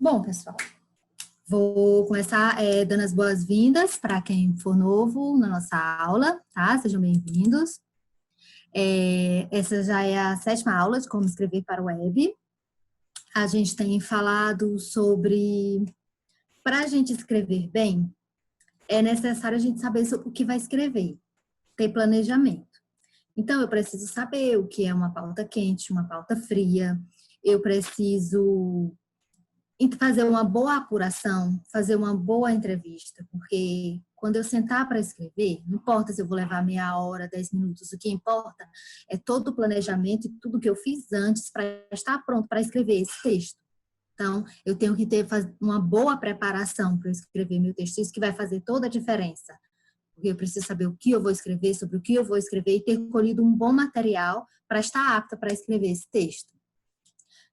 Bom, pessoal, vou começar dando as boas-vindas para quem for novo na nossa aula, tá? Sejam bem-vindos. Essa já é a 7ª aula de como escrever para o web. A gente tem falado sobre, para a gente escrever bem, é necessário a gente saber o que vai escrever, ter planejamento. Então, eu preciso saber o que é uma pauta quente, uma pauta fria, eu preciso fazer uma boa apuração, fazer uma boa entrevista, porque quando eu sentar para escrever, não importa se eu vou levar meia hora, 10 minutos, o que importa é todo o planejamento e tudo que eu fiz antes para estar pronto para escrever esse texto. Então, eu tenho que ter uma boa preparação para escrever meu texto, isso que vai fazer toda a diferença. Porque eu preciso saber o que eu vou escrever, sobre o que eu vou escrever e ter colhido um bom material para estar apta para escrever esse texto.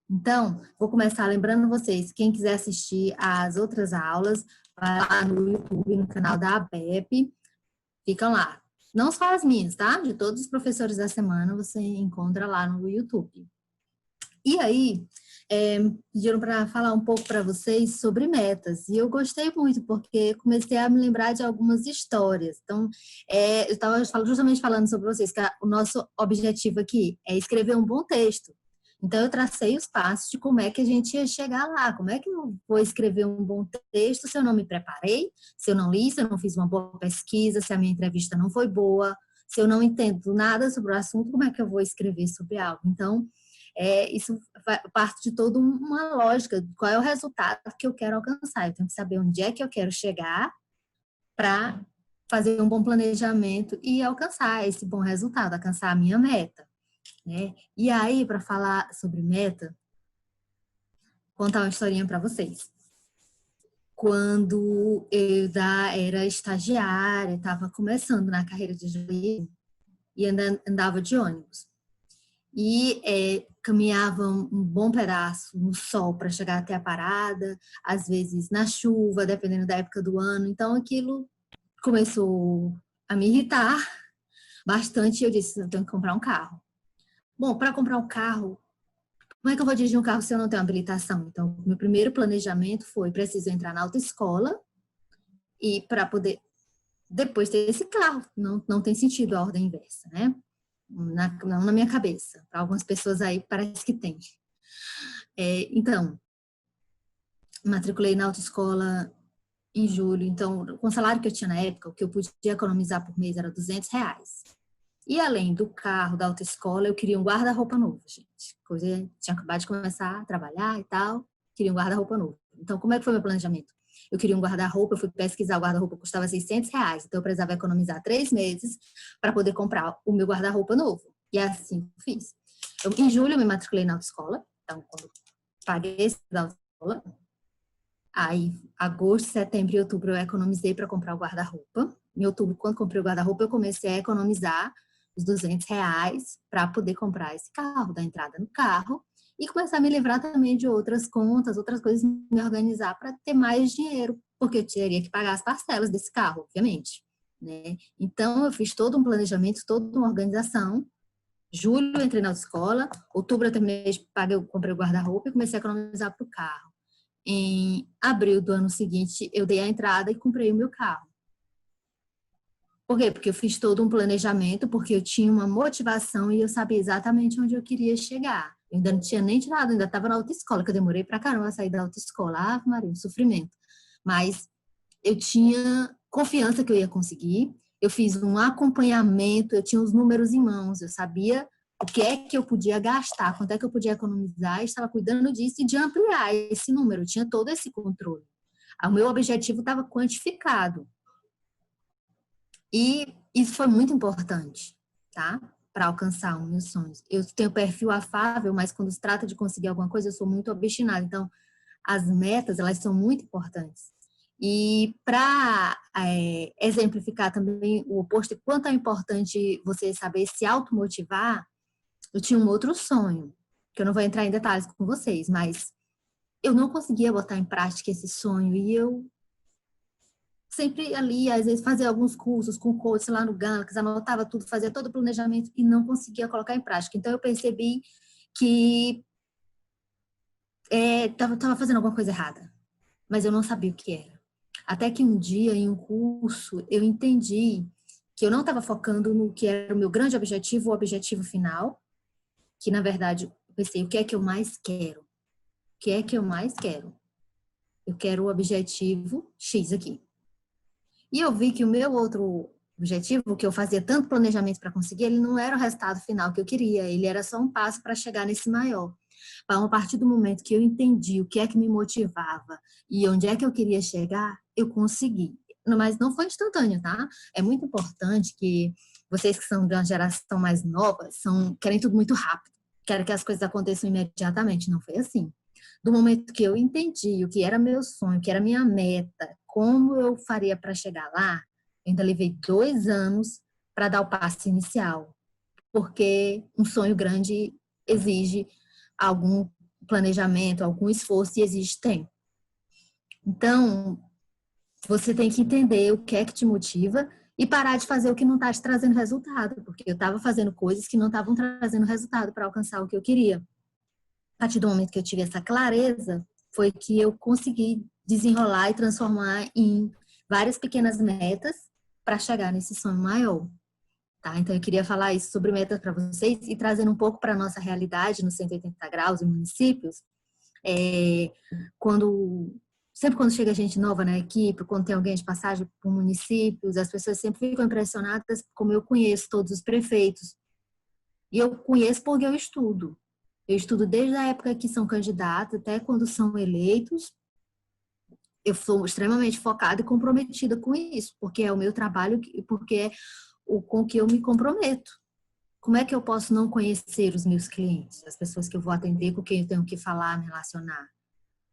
Então, vou começar lembrando vocês, quem quiser assistir às outras aulas, vai lá no YouTube, no canal da ABEP, ficam lá. Não só as minhas, tá? De todos os professores da semana, você encontra lá no YouTube. E aí, pediram para falar um pouco para vocês sobre metas, e eu gostei muito, porque comecei a me lembrar de algumas histórias. Então, eu estava justamente falando sobre vocês, que o nosso objetivo aqui é escrever um bom texto. Então, eu tracei os passos de como é que a gente ia chegar lá, como é que eu vou escrever um bom texto se eu não me preparei, se eu não li, se eu não fiz uma boa pesquisa, se a minha entrevista não foi boa, se eu não entendo nada sobre o assunto, como é que eu vou escrever sobre algo? Então, isso parte de toda uma lógica, qual é o resultado que eu quero alcançar. Eu tenho que saber onde é que eu quero chegar para fazer um bom planejamento e alcançar esse bom resultado, alcançar a minha meta. Né? E aí, para falar sobre meta, vou contar uma historinha para vocês. Quando eu era estagiária, estava começando na carreira de jornalismo e andava de ônibus. E caminhava um bom pedaço no sol para chegar até a parada, às vezes na chuva, dependendo da época do ano. Então, aquilo começou a me irritar bastante e eu disse, eu tenho que comprar um carro. Bom, para comprar um carro, como é que eu vou dirigir um carro se eu não tenho habilitação? Então, meu primeiro planejamento foi, preciso entrar na autoescola e para poder depois ter esse carro. Não tem sentido a ordem inversa, né? Não na minha cabeça. Para algumas pessoas aí parece que tem. Então, matriculei na autoescola em julho. Então, com o salário que eu tinha na época, o que eu podia economizar por mês era R$ 200. E além do carro, da autoescola, eu queria um guarda-roupa novo, gente. Tinha acabado de começar a trabalhar e tal, queria um guarda-roupa novo. Então, como é que foi meu planejamento? Eu queria um guarda-roupa, eu fui pesquisar, o guarda-roupa custava R$ 600, então eu precisava economizar 3 meses para poder comprar o meu guarda-roupa novo. E assim eu fiz. Em julho, eu me matriculei na autoescola, então, quando paguei esse da autoescola, aí, agosto, setembro e outubro, eu economizei para comprar o guarda-roupa. Em outubro, quando comprei o guarda-roupa, eu comecei a economizar os R$ 200 para poder comprar esse carro, dar entrada no carro e começar a me livrar também de outras contas, outras coisas, me organizar para ter mais dinheiro, porque eu teria que pagar as parcelas desse carro, obviamente. Né? Então, eu fiz todo um planejamento, toda uma organização. Julho, eu entrei na escola, outubro, eu terminei, comprei o guarda-roupa e comecei a economizar para o carro. Em abril do ano seguinte, eu dei a entrada e comprei o meu carro. Por quê? Porque eu fiz todo um planejamento, porque eu tinha uma motivação e eu sabia exatamente onde eu queria chegar. Eu ainda não tinha nem tirado, ainda estava na autoescola, que eu demorei pra caramba a sair da autoescola. Ah, Maria, um sofrimento. Mas eu tinha confiança que eu ia conseguir, eu fiz um acompanhamento, eu tinha os números em mãos, eu sabia o que é que eu podia gastar, quanto é que eu podia economizar, e estava cuidando disso e de ampliar esse número, eu tinha todo esse controle. O meu objetivo estava quantificado. E isso foi muito importante, tá? Para alcançar os meus sonhos. Eu tenho perfil afável, mas quando se trata de conseguir alguma coisa, eu sou muito obstinada. Então, as metas, elas são muito importantes. E para exemplificar também o oposto, quanto é importante você saber se automotivar, eu tinha um outro sonho, que eu não vou entrar em detalhes com vocês, mas eu não conseguia botar em prática esse sonho e eu sempre ali, às vezes fazia alguns cursos com coach lá no Galaxy, anotava tudo, fazia todo o planejamento e não conseguia colocar em prática. Então eu percebi que tava fazendo alguma coisa errada, mas eu não sabia o que era. Até que um dia, em um curso, eu entendi que eu não estava focando no que era o meu grande objetivo, o objetivo final, que na verdade eu pensei, o que é que eu mais quero? O que é que eu mais quero? Eu quero o objetivo X aqui. E eu vi que o meu outro objetivo, que eu fazia tanto planejamento para conseguir, ele não era o resultado final que eu queria, ele era só um passo para chegar nesse maior. Então, a partir do momento que eu entendi o que é que me motivava e onde é que eu queria chegar, eu consegui. Mas não foi instantâneo, tá? É muito importante que vocês que são de uma geração mais nova, querem tudo muito rápido, querem que as coisas aconteçam imediatamente. Não foi assim. Do momento que eu entendi o que era meu sonho, o que era minha meta, como eu faria para chegar lá, eu ainda levei 2 anos para dar o passo inicial, porque um sonho grande exige algum planejamento, algum esforço e exige tempo. Então, você tem que entender o que é que te motiva e parar de fazer o que não está te trazendo resultado, porque eu estava fazendo coisas que não estavam trazendo resultado para alcançar o que eu queria. A partir do momento que eu tive essa clareza, foi que eu consegui desenrolar e transformar em várias pequenas metas para chegar nesse sonho maior. Tá? Então, eu queria falar isso sobre metas para vocês e trazendo um pouco para a nossa realidade no 180 graus e municípios. É, quando, sempre quando chega gente nova na equipe, quando tem alguém de passagem por municípios, as pessoas sempre ficam impressionadas como eu conheço todos os prefeitos. E eu conheço porque eu estudo. Eu estudo desde a época que são candidatos até quando são eleitos. Eu sou extremamente focada e comprometida com isso, porque é o meu trabalho e porque é com que eu me comprometo. Como é que eu posso não conhecer os meus clientes, as pessoas que eu vou atender, com quem eu tenho que falar, me relacionar?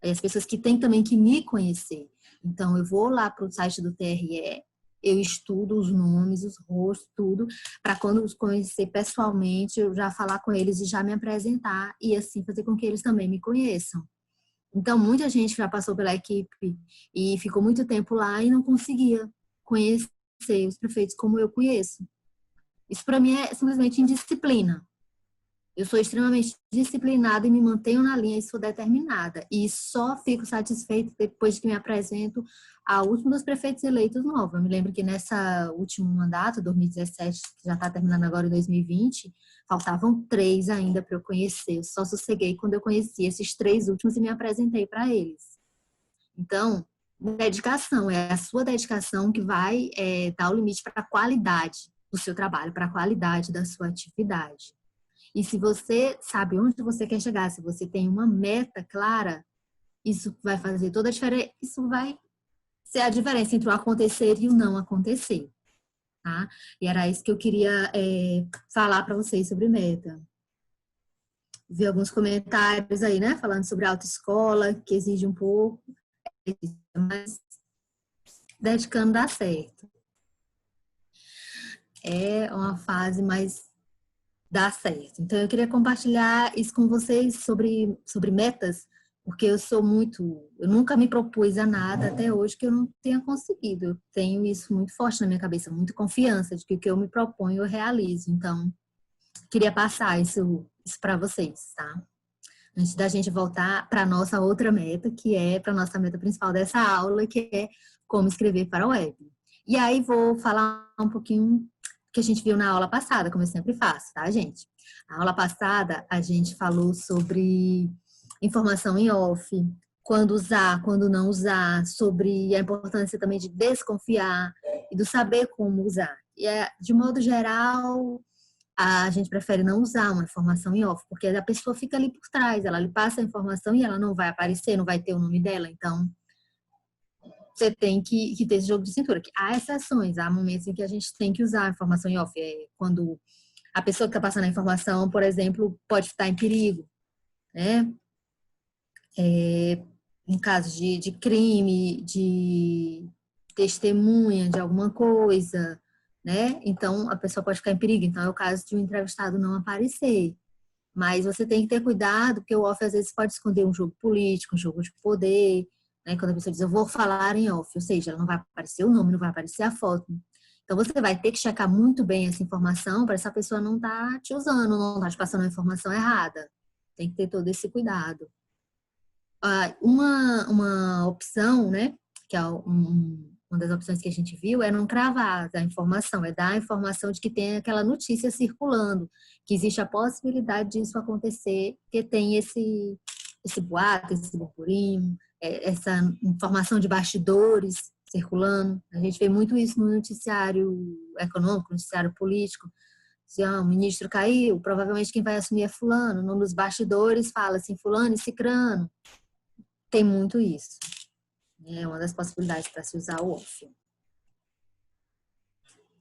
E as pessoas que têm também que me conhecer. Então, eu vou lá para o site do TRE, eu estudo os nomes, os rostos, tudo, para quando os conhecer pessoalmente, eu já falar com eles e já me apresentar e assim fazer com que eles também me conheçam. Então, muita gente já passou pela equipe e ficou muito tempo lá e não conseguia conhecer os prefeitos como eu conheço. Isso para mim é simplesmente indisciplina. Eu sou extremamente disciplinada e me mantenho na linha e sou determinada. E só fico satisfeita depois que me apresento ao último dos prefeitos eleitos novos. Eu me lembro que nessa último mandato, 2017, que já está terminando agora em 2020, faltavam 3 ainda para eu conhecer. Eu só sosseguei quando eu conheci esses 3 últimos e me apresentei para eles. Então, dedicação, é a sua dedicação que vai dar o limite para a qualidade do seu trabalho, para a qualidade da sua atividade. E se você sabe onde você quer chegar, se você tem uma meta clara, isso vai fazer toda a diferença, isso vai ser a diferença entre o acontecer e o não acontecer, tá? E era isso que eu queria falar para vocês sobre meta. Vi alguns comentários aí, né, falando sobre autoescola, que exige um pouco, mas dedicando dá certo. É uma fase mais dá certo. Então, eu queria compartilhar isso com vocês sobre metas, porque eu nunca me propus a nada até hoje que eu não tenha conseguido. Eu tenho isso muito forte na minha cabeça, muita confiança de que o que eu me proponho eu realizo. Então, queria passar isso para vocês, tá? Antes da gente voltar para a nossa outra meta, que é para a nossa meta principal dessa aula, que é como escrever para a web. E aí vou falar um pouquinho que a gente viu na aula passada, como eu sempre faço, tá, gente? Na aula passada, a gente falou sobre informação em off, quando usar, quando não usar, sobre a importância também de desconfiar e do saber como usar. E, de modo geral, a gente prefere não usar uma informação em off, porque a pessoa fica ali por trás, ela lhe passa a informação e ela não vai aparecer, não vai ter o nome dela, então você tem que ter esse jogo de cintura. Há exceções, há momentos em que a gente tem que usar a informação em off, quando a pessoa que está passando a informação, por exemplo, pode estar em perigo, né? Em caso de crime, de testemunha de alguma coisa, né? Então, a pessoa pode ficar em perigo. Então, é o caso de um entrevistado não aparecer. Mas você tem que ter cuidado, porque o off às vezes pode esconder um jogo político, um jogo de poder, né? Quando a pessoa diz, eu vou falar em off, ou seja, ela não vai aparecer o nome, não vai aparecer a foto. Então, você vai ter que checar muito bem essa informação para essa pessoa não estar te usando, não estar te passando a informação errada. Tem que ter todo esse cuidado. Uma opção, né, que é uma das opções que a gente viu, é não cravar a informação, é dar a informação de que tem aquela notícia circulando, que existe a possibilidade disso acontecer, que tem esse boato, esse burburinho, essa informação de bastidores circulando. A gente vê muito isso no noticiário econômico, no noticiário político. Se o ministro caiu, provavelmente quem vai assumir é fulano. Nos bastidores fala assim, fulano e cicrano. Tem muito isso. É uma das possibilidades para se usar o off.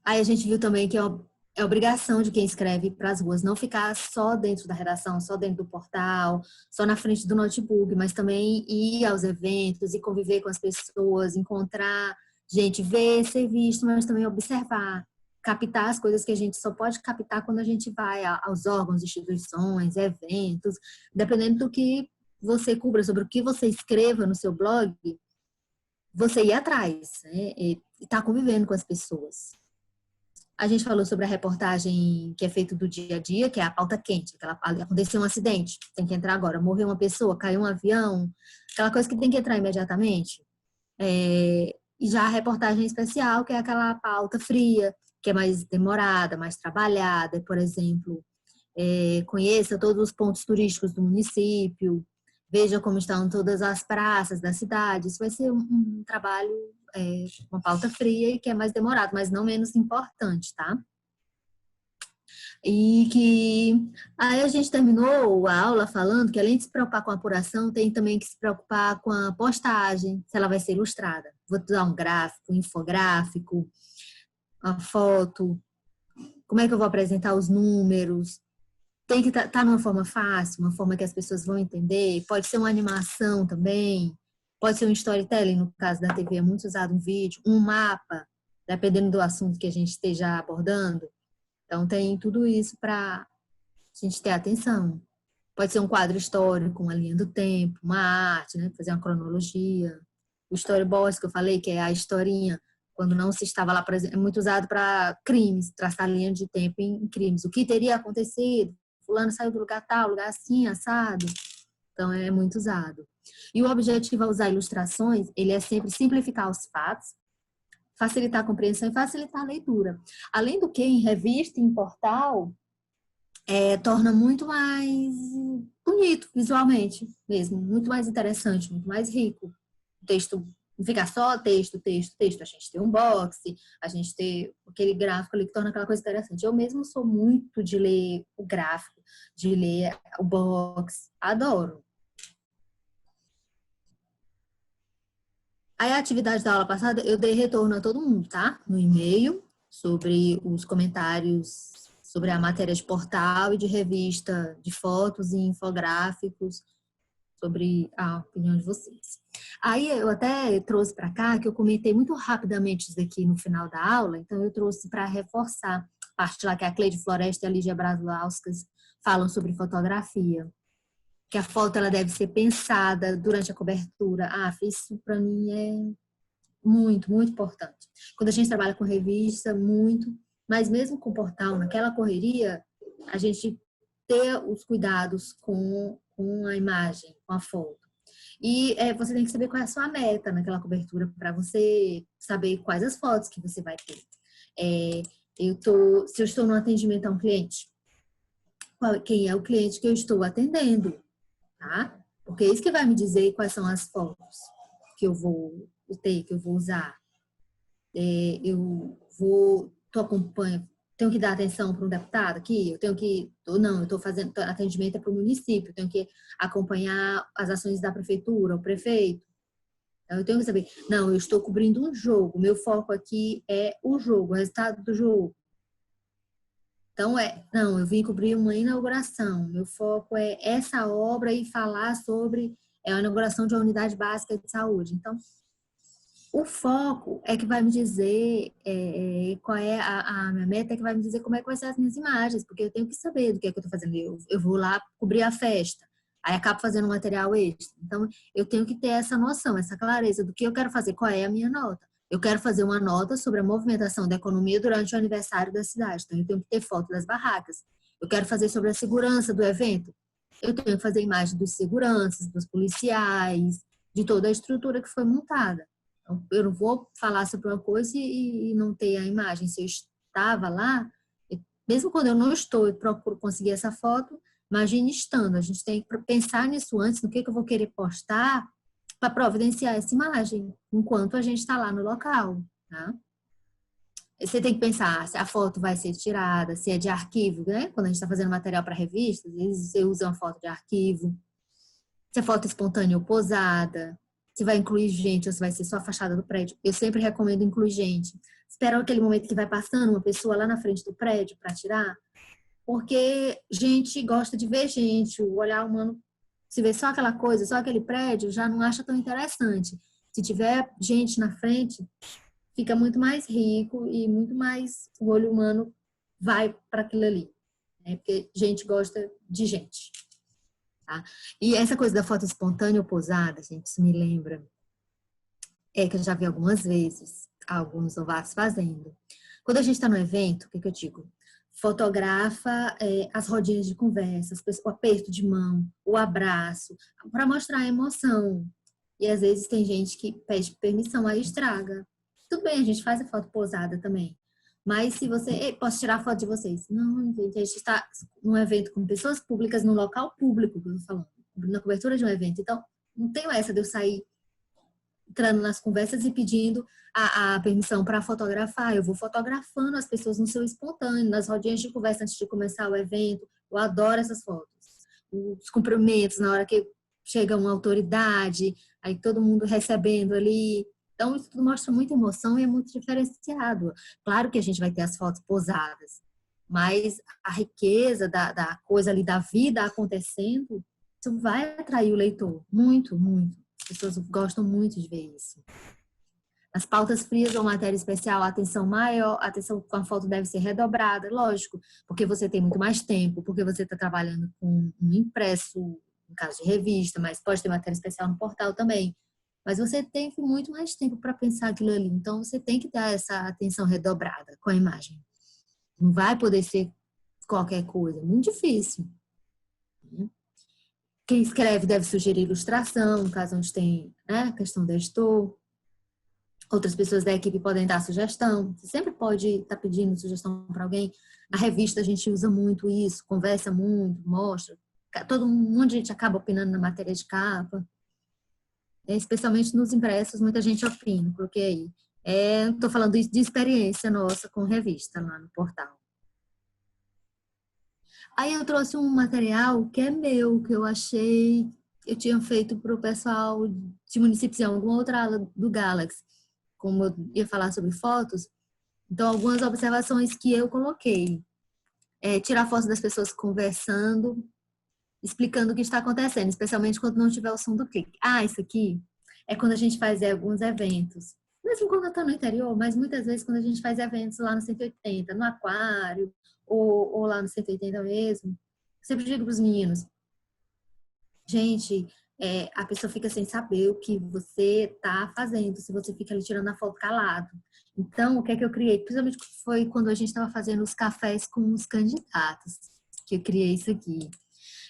Aí a gente viu também que é obrigação de quem escreve para as ruas não ficar só dentro da redação, só dentro do portal, só na frente do notebook, mas também ir aos eventos e conviver com as pessoas, encontrar gente, ver, ser visto, mas também observar, captar as coisas que a gente só pode captar quando a gente vai aos órgãos, instituições, eventos, dependendo do que você cubra, sobre o que você escreva no seu blog, você ir atrás, né? E estar convivendo com as pessoas. A gente falou sobre a reportagem que é feita do dia a dia, que é a pauta quente. Aconteceu um acidente, tem que entrar agora. Morreu uma pessoa, caiu um avião, aquela coisa que tem que entrar imediatamente. E já a reportagem especial, que é aquela pauta fria, que é mais demorada, mais trabalhada. Por exemplo, conheça todos os pontos turísticos do município, veja como estão todas as praças da cidade. Isso vai ser um trabalho, uma pauta fria e que é mais demorado, mas não menos importante, tá? E que aí a gente terminou a aula falando que além de se preocupar com a apuração, tem também que se preocupar com a postagem, se ela vai ser ilustrada. Vou dar um gráfico, um infográfico, uma foto, como é que eu vou apresentar os números. Tem que estar numa forma fácil, uma forma que as pessoas vão entender. Pode ser uma animação também, pode ser um storytelling, no caso da TV é muito usado um vídeo, um mapa, dependendo do assunto que a gente esteja abordando. Então tem tudo isso para a gente ter atenção. Pode ser um quadro histórico, uma linha do tempo, uma arte, né? Fazer uma cronologia. O storyboard que eu falei, que é a historinha, quando não se estava lá, por exemplo, é muito usado para crimes, traçar linha de tempo em crimes. O que teria acontecido? Fulano saiu do lugar tal, lugar assim, assado. Então, é muito usado. E o objetivo ao usar ilustrações, ele é sempre simplificar os fatos, facilitar a compreensão e facilitar a leitura. Além do que, em revista, em portal, torna muito mais bonito visualmente mesmo, muito mais interessante, muito mais rico. O texto não fica só texto, texto, texto. A gente tem um box, a gente tem aquele gráfico ali que torna aquela coisa interessante. Eu mesmo sou muito de ler o gráfico, de ler o box. Adoro. Aí a atividade da aula passada, eu dei retorno a todo mundo, tá? No e-mail, sobre os comentários, sobre a matéria de portal e de revista, de fotos e infográficos, sobre a opinião de vocês. Aí eu até trouxe para cá, que eu comentei muito rapidamente isso aqui no final da aula, então eu trouxe para reforçar a parte lá que a Cleide Floresta e a Lígia Braslauskas falam sobre fotografia, que a foto ela deve ser pensada durante a cobertura. Isso para mim é muito, muito importante. Quando a gente trabalha com revista, muito, mas mesmo com portal, naquela correria, a gente ter os cuidados com a imagem, com a foto. E você tem que saber qual é a sua meta naquela cobertura para você saber quais as fotos que você vai ter. Se eu estou no atendimento a um cliente, quem é o cliente que eu estou atendendo, tá? Porque é isso que vai me dizer quais são as fotos que eu vou ter, que eu vou usar. Tu acompanha, tenho que dar atenção para um deputado aqui, eu estou fazendo atendimento para o município, eu tenho que acompanhar as ações da prefeitura, o prefeito. Então, eu tenho que saber, não, eu estou cobrindo um jogo, meu foco aqui é o jogo, o resultado do jogo. Então, não, eu vim cobrir uma inauguração, meu foco é essa obra e falar sobre a inauguração de uma unidade básica de saúde. Então, o foco é que vai me dizer qual é a minha meta, é que vai me dizer como é que vai ser as minhas imagens, porque eu tenho que saber do que é que eu estou fazendo. Eu vou lá cobrir a festa, aí acabo fazendo um material extra. Então, eu tenho que ter essa noção, essa clareza do que eu quero fazer, qual é a minha nota. Eu quero fazer uma nota sobre a movimentação da economia durante o aniversário da cidade, então eu tenho que ter foto das barracas. Eu quero fazer sobre a segurança do evento. eu tenho que fazer imagem dos seguranças, dos policiais, de toda a estrutura que foi montada. Então, eu não vou falar sobre uma coisa e não ter a imagem. Se eu estava lá, mesmo quando eu não estou e procuro conseguir essa foto, imagine estando. A gente tem que pensar nisso antes, no que eu vou querer postar para providenciar essa imagem, enquanto a gente está lá no local, tá? Você tem que pensar se a foto vai ser tirada, se é de arquivo, né? Quando a gente está fazendo material para revistas, às vezes você usa uma foto de arquivo. Se é foto espontânea ou posada, se vai incluir gente ou se vai ser só a fachada do prédio. Eu sempre recomendo incluir gente. Espera aquele momento que vai passando uma pessoa lá na frente do prédio para tirar, porque gente gosta de ver gente, o olhar humano, se vê só aquela coisa, só aquele prédio, já não acha tão interessante. Se tiver gente na frente, fica muito mais rico e muito mais o olho humano vai para aquilo ali, né? Porque gente gosta de gente, tá? E essa coisa da foto espontânea ou posada, gente, isso me lembra, que eu já vi algumas vezes, alguns novatos fazendo. Quando a gente está no evento, o que eu digo? Fotografa as rodinhas de conversa, o aperto de mão, o abraço, para mostrar a emoção. E às vezes tem gente que pede permissão, aí estraga. Tudo bem, a gente faz a foto posada também. Mas se você... Ei, posso tirar a foto de vocês? Não, gente, a gente está num evento com pessoas públicas, num local público, que eu estou falando, na cobertura de um evento. Então, não tenho essa de eu sair entrando nas conversas e pedindo a permissão para fotografar. Eu vou fotografando as pessoas no seu espontâneo, nas rodinhas de conversa antes de começar o evento. Eu adoro essas fotos. Os cumprimentos na hora que chega uma autoridade, aí todo mundo recebendo ali. Então, isso tudo mostra muita emoção e é muito diferenciado. Claro que a gente vai ter as fotos posadas, mas a riqueza da coisa ali, da vida acontecendo, isso vai atrair o leitor. Muito, muito. As pessoas gostam muito de ver isso. As pautas frias ou matéria especial, a atenção maior, a atenção com a foto deve ser redobrada, lógico, porque você tem muito mais tempo, porque você está trabalhando com um impresso, no caso de revista, mas pode ter matéria especial no portal também. Mas você tem muito mais tempo para pensar aquilo ali, então você tem que dar essa atenção redobrada com a imagem. Não vai poder ser qualquer coisa, muito difícil. Quem escreve deve sugerir ilustração, caso onde tem, né, a questão da editor. Outras pessoas da equipe podem dar sugestão. Você sempre pode estar pedindo sugestão para alguém. Na revista a gente usa muito isso, conversa muito, mostra. Todo um monte de gente acaba opinando na matéria de capa. Especialmente nos impressos, muita gente opina, porque aí. Estou falando de experiência nossa com revista lá no portal. Aí eu trouxe um material que é meu, que eu achei, eu tinha feito para o pessoal de municípios em alguma outra aula do Galaxy, como eu ia falar sobre fotos. Então, algumas observações que eu coloquei. Tirar fotos das pessoas conversando, explicando o que está acontecendo, especialmente quando não tiver o som do clique. Isso aqui é quando a gente faz alguns eventos. Mesmo quando eu estou no interior, mas muitas vezes quando a gente faz eventos lá no 180, no aquário, ou lá no 180 mesmo, sempre digo para os meninos, gente, a pessoa fica sem saber o que você está fazendo, se você fica ali tirando a foto calado. Então, o que é que eu criei? Principalmente foi quando a gente estava fazendo os cafés com os candidatos, que eu criei isso aqui.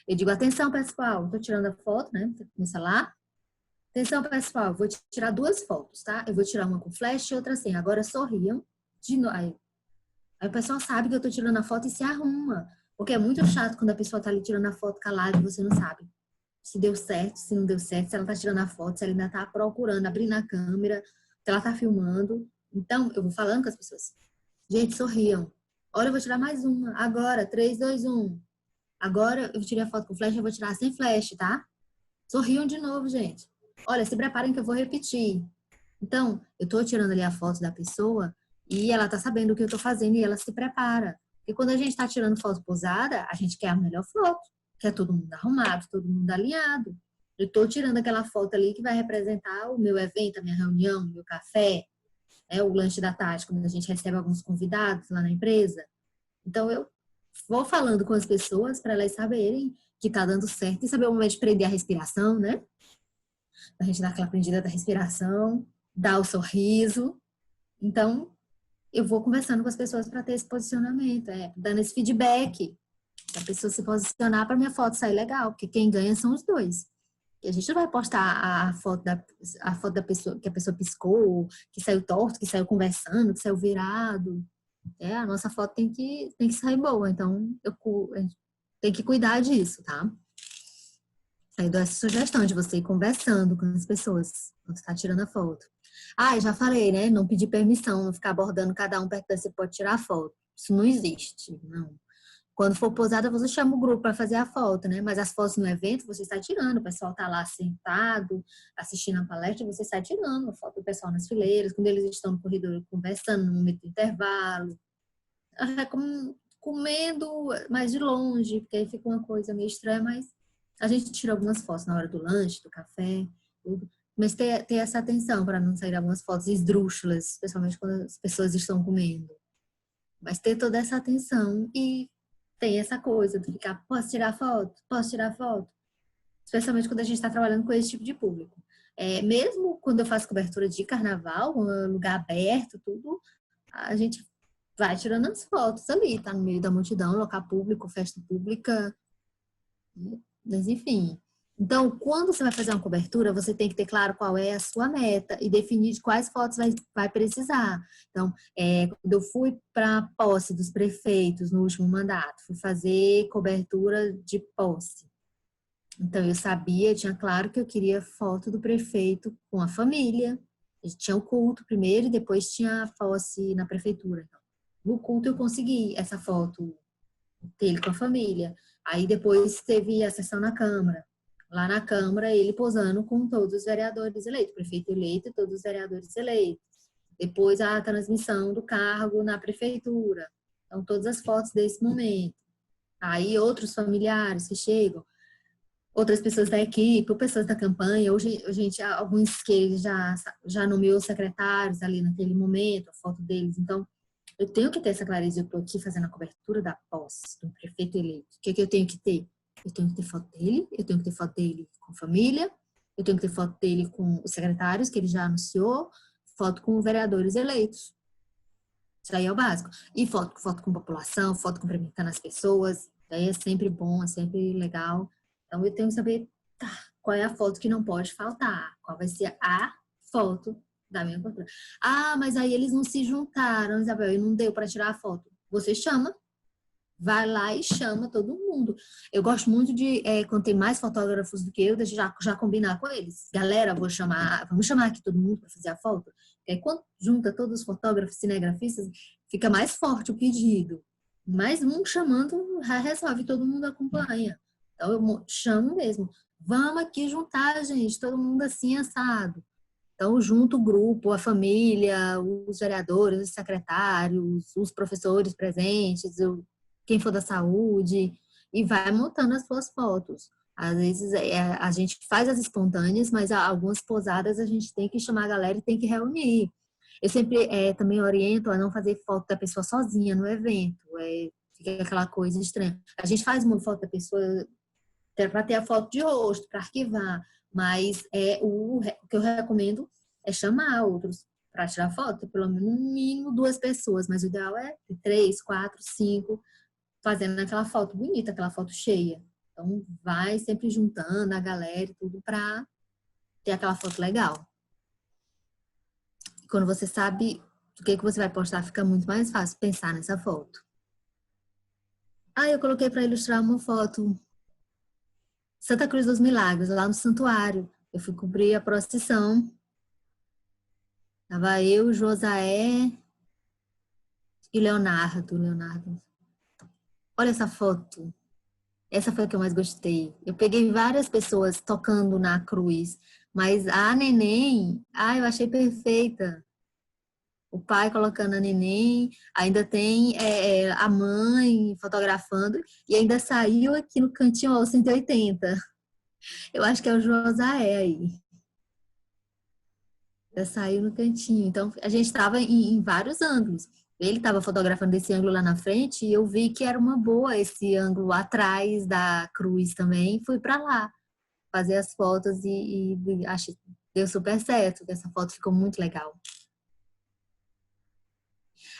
Eu digo, atenção, pessoal, estou tirando a foto, né? Começa lá. Atenção, pessoal, vou tirar 2 fotos, tá? Eu vou tirar uma com flash e outra sem. Agora sorriam. De novo. Aí o pessoal sabe que eu tô tirando a foto e se arruma. Porque é muito chato quando a pessoa tá ali tirando a foto calada e você não sabe se deu certo, se não deu certo, se ela tá tirando a foto, se ela ainda tá procurando, abrindo a câmera, se ela tá filmando. Então, eu vou falando com as pessoas. Gente, sorriam. Olha, eu vou tirar mais uma. Agora, 3, 2, 1. Agora, eu tirei a foto com flash, eu vou tirar sem flash, tá? Sorriam de novo, gente. Olha, se preparem que eu vou repetir. Então, eu tô tirando ali a foto da pessoa e ela tá sabendo o que eu tô fazendo e ela se prepara. Porque quando a gente tá tirando foto posada, a gente quer a melhor foto. Quer todo mundo arrumado, todo mundo alinhado. Eu tô tirando aquela foto ali que vai representar o meu evento, a minha reunião, o meu café, o lanche da tarde, quando a gente recebe alguns convidados lá na empresa. Então, eu vou falando com as pessoas para elas saberem que tá dando certo e saber o momento de prender a respiração, né? A gente dar aquela prendida da respiração, dar o sorriso. Então, eu vou conversando com as pessoas para ter esse posicionamento, dando esse feedback. A pessoa se posicionar para minha foto sair legal, porque quem ganha são os dois. E a gente não vai postar a foto da pessoa, que a pessoa piscou, que saiu torto, que saiu conversando, que saiu virado. A nossa foto tem que sair boa, então a gente tem que cuidar disso, tá? Aí dou essa sugestão de você ir conversando com as pessoas quando está tirando a foto. Ah, eu já falei, né? Não pedir permissão, não ficar abordando cada um perto que você pode tirar a foto. Isso não existe, não. Quando for posada, você chama o grupo para fazer a foto, né? Mas as fotos no evento, você está tirando. O pessoal está lá sentado, assistindo a palestra, você está tirando a foto do pessoal nas fileiras, quando eles estão no corredor conversando, no momento do intervalo. Comendo mais de longe, porque aí fica uma coisa meio estranha, mas a gente tira algumas fotos na hora do lanche, do café, tudo. Mas ter essa atenção para não sair algumas fotos esdrúxulas, especialmente quando as pessoas estão comendo. Mas ter toda essa atenção e tem essa coisa de ficar, posso tirar foto? Posso tirar foto? Especialmente quando a gente está trabalhando com esse tipo de público. Mesmo quando eu faço cobertura de carnaval, um lugar aberto, tudo, a gente vai tirando as fotos ali, tá no meio da multidão, local público, festa pública, mas enfim. Então, quando você vai fazer uma cobertura, você tem que ter claro qual é a sua meta e definir de quais fotos vai precisar. Então, quando eu fui para a posse dos prefeitos no último mandato, fui fazer cobertura de posse. Então, eu sabia, tinha claro que eu queria foto do prefeito com a família. A gente tinha o culto primeiro e depois tinha a posse na prefeitura. No culto eu consegui essa foto dele com a família. Aí depois teve a sessão na Câmara. Lá na Câmara, ele posando com todos os vereadores eleitos, prefeito eleito e todos os vereadores eleitos. Depois a transmissão do cargo na prefeitura. Então, todas as fotos desse momento. Aí outros familiares que chegam, outras pessoas da equipe, ou pessoas da campanha, hoje, gente, alguns que ele já nomeou secretários ali naquele momento, a foto deles. Então, eu tenho que ter essa clareza. Eu estou aqui fazendo a cobertura da posse do prefeito eleito. O que é que eu tenho que ter? Eu tenho que ter foto dele, eu tenho que ter foto dele com família, eu tenho que ter foto dele com os secretários, que ele já anunciou, foto com vereadores eleitos. Isso aí é o básico. E foto com população, foto cumprimentando as pessoas. Daí é sempre bom, é sempre legal. Então eu tenho que saber qual é a foto que não pode faltar. Qual vai ser a foto da minha cobertura. Ah, mas aí eles não se juntaram, Isabel, e não deu para tirar a foto. Você chama, vai lá e chama todo mundo. Eu gosto muito de, quando tem mais fotógrafos do que eu, deixa já combinar com eles. Galera, vamos chamar aqui todo mundo para fazer a foto. Porque aí, quando junta todos os fotógrafos, cinegrafistas, fica mais forte o pedido. Mais um chamando, resolve, todo mundo acompanha. Então, eu chamo mesmo. Vamos aqui juntar, gente, todo mundo assim, assado. Então, junto o grupo, a família, os vereadores, os secretários, os professores presentes, quem for da saúde, e vai montando as suas fotos. Às vezes a gente faz as espontâneas, mas algumas posadas a gente tem que chamar a galera e tem que reunir. Eu sempre também oriento a não fazer foto da pessoa sozinha no evento, fica aquela coisa estranha. A gente faz uma foto da pessoa para ter a foto de rosto, para arquivar, mas o que eu recomendo é chamar outros para tirar foto, pelo menos no mínimo 2 pessoas, mas o ideal é 3, 4, 5, fazendo aquela foto bonita, aquela foto cheia. Então, vai sempre juntando a galera e tudo para ter aquela foto legal. E quando você sabe o que você vai postar, fica muito mais fácil pensar nessa foto. Eu coloquei para ilustrar uma foto Santa Cruz dos Milagres, lá no santuário. Eu fui cobrir a procissão. Tava eu, Josaé e Leonardo. Olha essa foto. Essa foi a que eu mais gostei. Eu peguei várias pessoas tocando na cruz, mas a neném, eu achei perfeita. O pai colocando a neném, ainda tem a mãe fotografando, e ainda saiu aqui no cantinho, ó, 180. Eu acho que é o Josaé aí. Já saiu no cantinho. Então, a gente estava em vários ângulos. Ele estava fotografando esse ângulo lá na frente e eu vi que era uma boa esse ângulo atrás da cruz também. Fui para lá fazer as fotos e achei deu super certo. Essa foto ficou muito legal.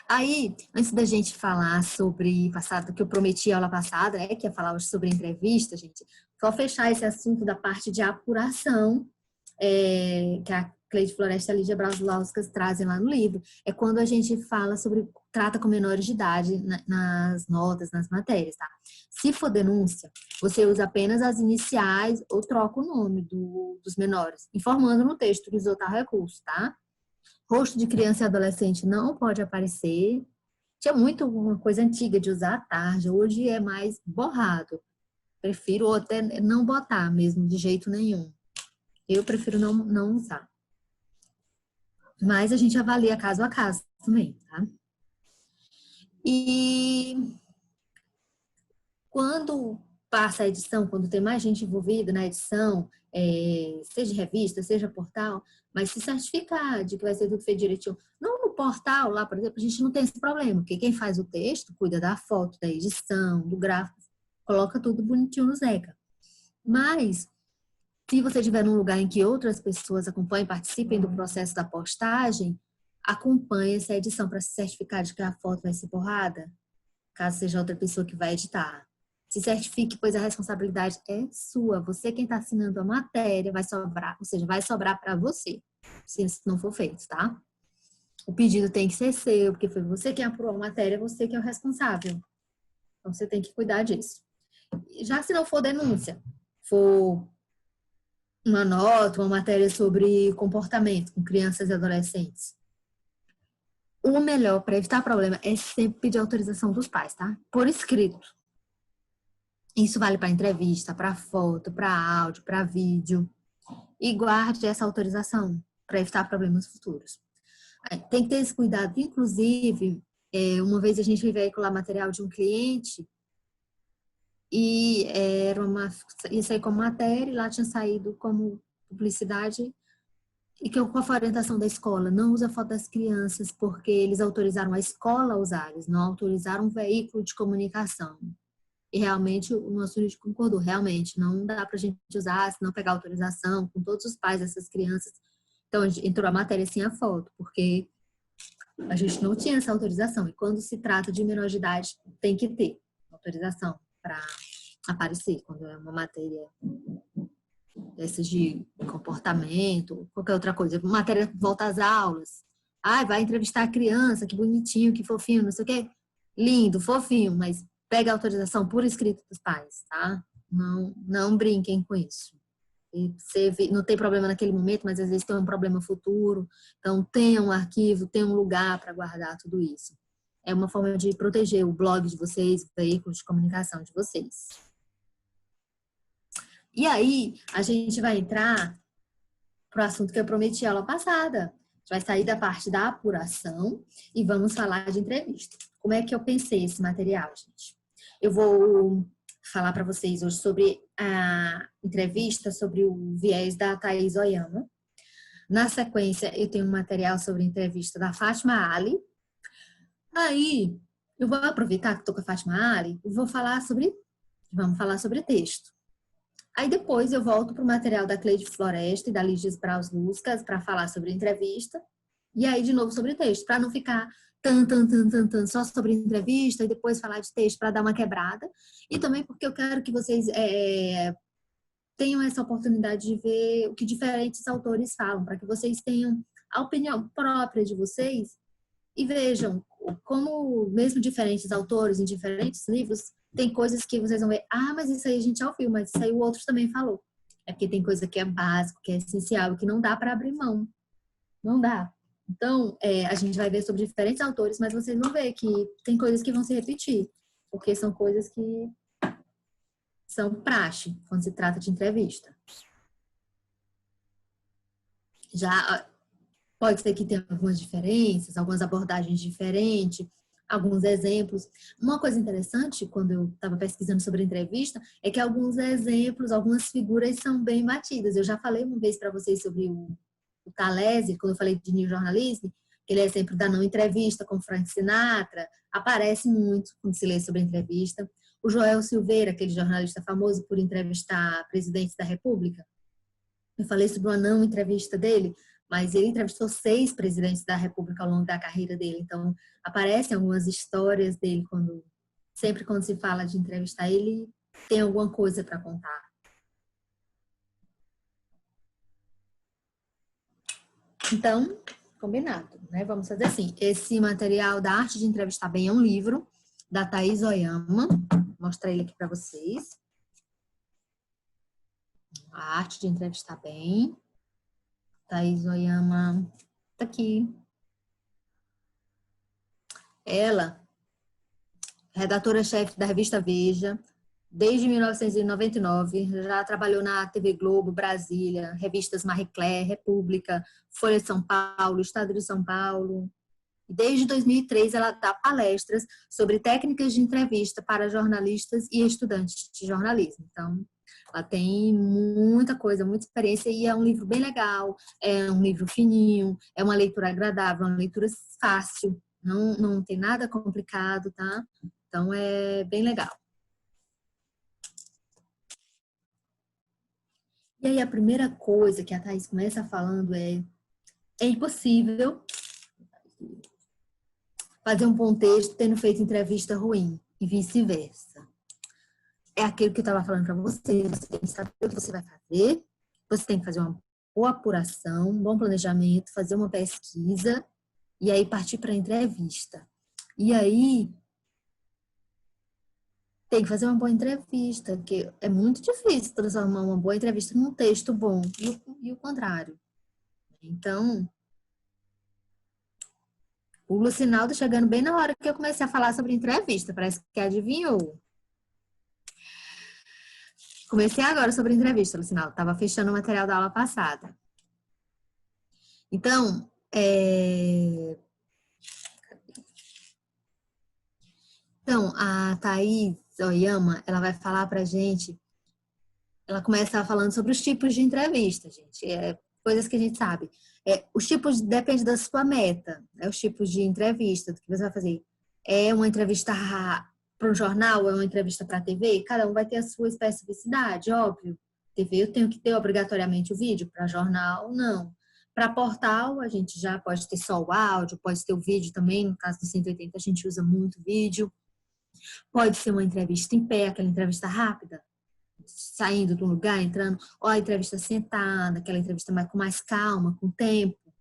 Aí, antes da gente falar sobre passado, que eu prometi aula passada, né, que ia falar hoje sobre entrevista, gente, só fechar esse assunto da parte de apuração, que a Cleide Floresta e a Lídia Braslauskas trazem lá no livro. É quando a gente fala sobre, trata com menores de idade nas notas, nas matérias, tá? Se for denúncia, você usa apenas as iniciais ou troca o nome dos menores, informando no texto que usou tal recurso, tá? Rosto de criança e adolescente não pode aparecer. Tinha muito uma coisa antiga de usar à tarde, hoje é mais borrado. Prefiro até não botar mesmo, de jeito nenhum. Eu prefiro não usar. Mas a gente avalia caso a caso também, tá? E quando passa a edição, quando tem mais gente envolvida na edição, seja revista, seja portal, mas se certificar de que vai ser tudo feito direitinho. Não no portal lá, por exemplo, a gente não tem esse problema, porque quem faz o texto cuida da foto, da edição, do gráfico, coloca tudo bonitinho no Zeca. Mas, se você estiver num lugar em que outras pessoas acompanhem, participem do processo da postagem, acompanhe essa edição para se certificar de que a foto vai ser borrada, caso seja outra pessoa que vai editar. Se certifique, pois a responsabilidade é sua. Você quem está assinando a matéria vai sobrar, ou seja, vai sobrar para você, se isso não for feito, tá? O pedido tem que ser seu, porque foi você quem apurou a matéria, você que é o responsável. Então, você tem que cuidar disso. Já se não for denúncia, for uma nota, uma matéria sobre comportamento com crianças e adolescentes, o melhor para evitar problema é sempre pedir autorização dos pais, tá? Por escrito. Isso vale para entrevista, para foto, para áudio, para vídeo. E guarde essa autorização para evitar problemas futuros. Tem que ter esse cuidado. Inclusive, uma vez a gente veio veicular material de um cliente e ia sair como matéria e lá tinha saído como publicidade e que com a orientação da escola, não usa foto das crianças porque eles autorizaram a escola a usar, eles não autorizaram um veículo de comunicação. E realmente o nosso jurídico concordou, realmente não dá pra gente usar se não pegar autorização com todos os pais dessas crianças. Então entrou a matéria sem a foto, porque a gente não tinha essa autorização. E quando se trata de menor de idade, tem que ter autorização para aparecer, quando é uma matéria dessas de comportamento, qualquer outra coisa. Matéria que volta às aulas. Vai entrevistar a criança, que bonitinho, que fofinho, não sei o quê. Lindo, fofinho, mas pega a autorização por escrito dos pais, tá? Não brinquem com isso. E não tem problema naquele momento, mas às vezes tem um problema futuro. Então, tenha um arquivo, tenha um lugar para guardar tudo isso. É uma forma de proteger o blog de vocês, o veículo de comunicação de vocês. E aí, a gente vai entrar para o assunto que eu prometi aula passada. A gente vai sair da parte da apuração e vamos falar de entrevista. Como é que eu pensei esse material, gente? Eu vou falar para vocês hoje sobre a entrevista, sobre o viés da Thaís Oyama. Na sequência, eu tenho um material sobre a entrevista da Fátima Ali. Aí, eu vou aproveitar que estou com a Fátima Ali e vamos falar sobre texto. Aí depois eu volto para o material da Cleide Floresta e da Lígia Braslauskas para falar sobre entrevista. E aí, de novo, sobre texto, para não ficar só sobre entrevista e depois falar de texto para dar uma quebrada. E também porque eu quero que vocês tenham essa oportunidade de ver o que diferentes autores falam, para que vocês tenham a opinião própria de vocês e vejam como, mesmo diferentes autores em diferentes livros, tem coisas que vocês vão ver, mas isso aí a gente já ouviu, mas isso aí o outro também falou. É porque tem coisa que é básico, que é essencial, que não dá para abrir mão. Não dá. Então, a gente vai ver sobre diferentes autores, mas vocês vão ver que tem coisas que vão se repetir, porque são coisas que são praxe quando se trata de entrevista. Já pode ser que tenha algumas diferenças, algumas abordagens diferentes, alguns exemplos. Uma coisa interessante, quando eu estava pesquisando sobre entrevista, é que alguns exemplos, algumas figuras são bem batidas. Eu já falei uma vez para vocês sobre o Talese, quando eu falei de New Journalism, que ele é exemplo da não entrevista com Frank Sinatra, aparece muito quando se lê sobre entrevista. O Joel Silveira, aquele jornalista famoso por entrevistar presidentes da República, eu falei sobre uma não entrevista dele, mas ele entrevistou 6 presidentes da República ao longo da carreira dele. Então, aparecem algumas histórias dele sempre quando se fala de entrevistar ele, tem alguma coisa para contar. Então, combinado, né? Vamos fazer assim. Esse material da Arte de Entrevistar Bem é um livro da Thaís Oyama. Vou mostrar ele aqui para vocês. A Arte de Entrevistar Bem. Thaís Oyama tá aqui. Ela, redatora-chefe da revista Veja, desde 1999, já trabalhou na TV Globo, Brasília, revistas Marie Claire, República, Folha de São Paulo, Estado de São Paulo. E desde 2003, ela dá palestras sobre técnicas de entrevista para jornalistas e estudantes de jornalismo. Então, ela tem muita coisa, muita experiência e é um livro bem legal, é um livro fininho, é uma leitura agradável, uma leitura fácil, não tem nada complicado, tá? Então, é bem legal. E aí, a primeira coisa que a Thaís começa falando é impossível fazer um bom texto tendo feito entrevista ruim e vice-versa. É aquilo que eu estava falando para você, você tem que saber o que você vai fazer, você tem que fazer uma boa apuração, um bom planejamento, fazer uma pesquisa e aí partir para a entrevista. E aí tem que fazer uma boa entrevista, porque é muito difícil transformar uma boa entrevista num texto bom e o contrário. Então, o Lucinaldo chegando bem na hora que eu comecei a falar sobre entrevista, parece que adivinhou. Comecei agora sobre entrevista, Lucinaldo, estava fechando o material da aula passada. Então, a Thaís Oyama, ela vai falar pra gente, ela começa falando sobre os tipos de entrevista, gente, coisas que a gente sabe. Os tipos depende da sua meta, os tipos de entrevista, do que você vai fazer. É uma entrevista para um jornal, é uma entrevista para a TV, cada um vai ter a sua especificidade, óbvio. TV eu tenho que ter obrigatoriamente o vídeo, para jornal, não. Para portal, a gente já pode ter só o áudio, pode ter o vídeo também, no caso do 180 a gente usa muito vídeo. Pode ser uma entrevista em pé, aquela entrevista rápida, saindo de um lugar, entrando, ou a entrevista sentada, aquela entrevista com mais calma, com tempo.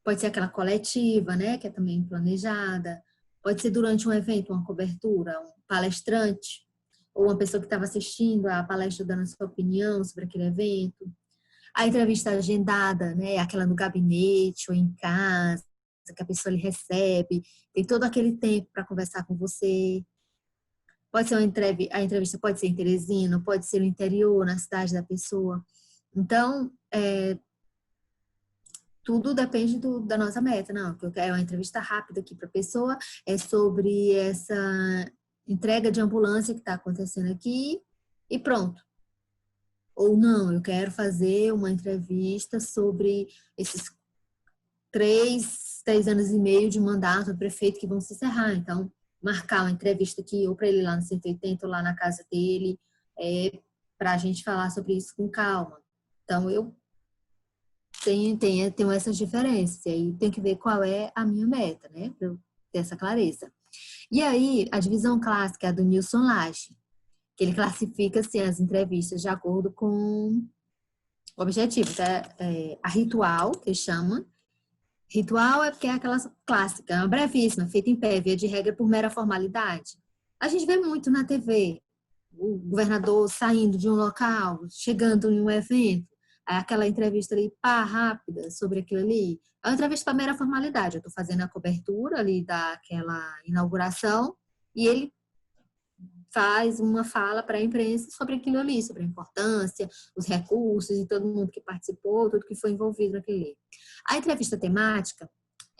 Pode ser aquela coletiva, né, que é também planejada. Pode ser durante um evento, uma cobertura, um palestrante, ou uma pessoa que estava assistindo a palestra dando a sua opinião sobre aquele evento. A entrevista agendada, né, aquela no gabinete ou em casa, que a pessoa lhe recebe, tem todo aquele tempo para conversar com você. Pode ser a entrevista pode ser em Teresina, pode ser no interior, na cidade da pessoa. Então, tudo depende da nossa meta. Não, que eu quero uma entrevista rápida aqui para a pessoa, é sobre essa entrega de ambulância que está acontecendo aqui e pronto. Ou não, eu quero fazer uma entrevista sobre esses 3 anos e meio de mandato do prefeito que vão se encerrar. Então, marcar uma entrevista aqui, ou para ele lá no 180, ou lá na casa dele, para a gente falar sobre isso com calma. Então, eu tenho essas diferenças, e aí tem que ver qual é a minha meta, né, para eu ter essa clareza. E aí, a divisão clássica é a do Nilson Laje, que ele classifica assim, as entrevistas de acordo com o objetivo, tá? A ritual, que chama. Ritual é porque é aquela clássica, uma brevíssima, feita em pé, via de regra por mera formalidade. A gente vê muito na TV, o governador saindo de um local, chegando em um evento, aquela entrevista ali, pá, rápida, sobre aquilo ali. É uma entrevista para mera formalidade. Eu estou fazendo a cobertura ali daquela inauguração e ele faz uma fala para a imprensa sobre aquilo ali, sobre a importância, os recursos e todo mundo que participou, tudo que foi envolvido naquilo ali. A entrevista temática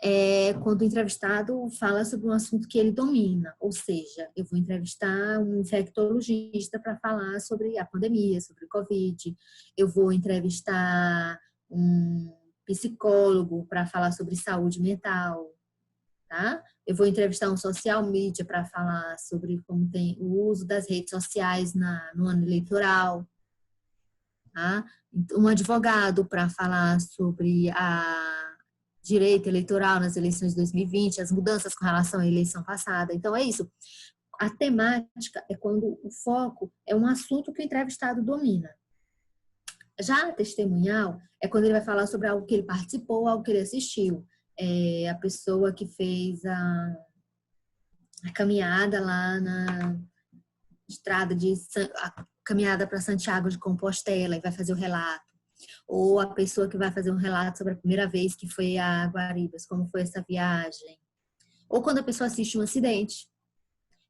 é quando o entrevistado fala sobre um assunto que ele domina, ou seja, eu vou entrevistar um infectologista para falar sobre a pandemia, sobre o Covid, eu vou entrevistar um psicólogo para falar sobre saúde mental, tá? Eu vou entrevistar um social media para falar sobre como tem o uso das redes sociais no ano eleitoral. tá? Um advogado para falar sobre a direito eleitoral nas eleições de 2020, as mudanças com relação à eleição passada. Então, é isso. A temática é quando o foco é um assunto que o entrevistado domina. Já a testemunhal é quando ele vai falar sobre algo que ele participou, algo que ele assistiu. É a pessoa que fez a caminhada lá na estrada a caminhada para Santiago de Compostela e vai fazer o relato. Ou a pessoa que vai fazer um relato sobre a primeira vez que foi a Guaribas, como foi essa viagem. Ou quando a pessoa assiste um acidente,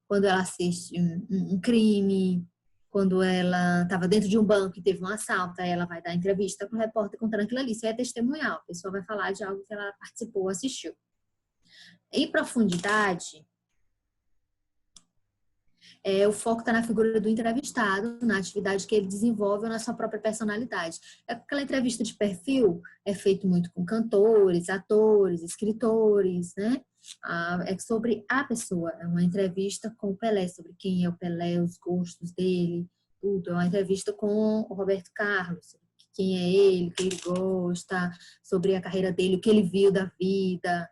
quando ela assiste um crime, quando ela estava dentro de um banco e teve um assalto, aí ela vai dar entrevista para o repórter contando aquilo ali. Isso é testemunhal, a pessoa vai falar de algo que ela participou, assistiu. Em profundidade, o foco está na figura do entrevistado, na atividade que ele desenvolve ou na sua própria personalidade. Aquela entrevista de perfil é feito muito com cantores, atores, escritores, né? É sobre a pessoa, é uma entrevista com o Pelé, sobre quem é o Pelé, os gostos dele, tudo. É uma entrevista com o Roberto Carlos, sobre quem é ele, o que ele gosta, sobre a carreira dele, o que ele viu da vida,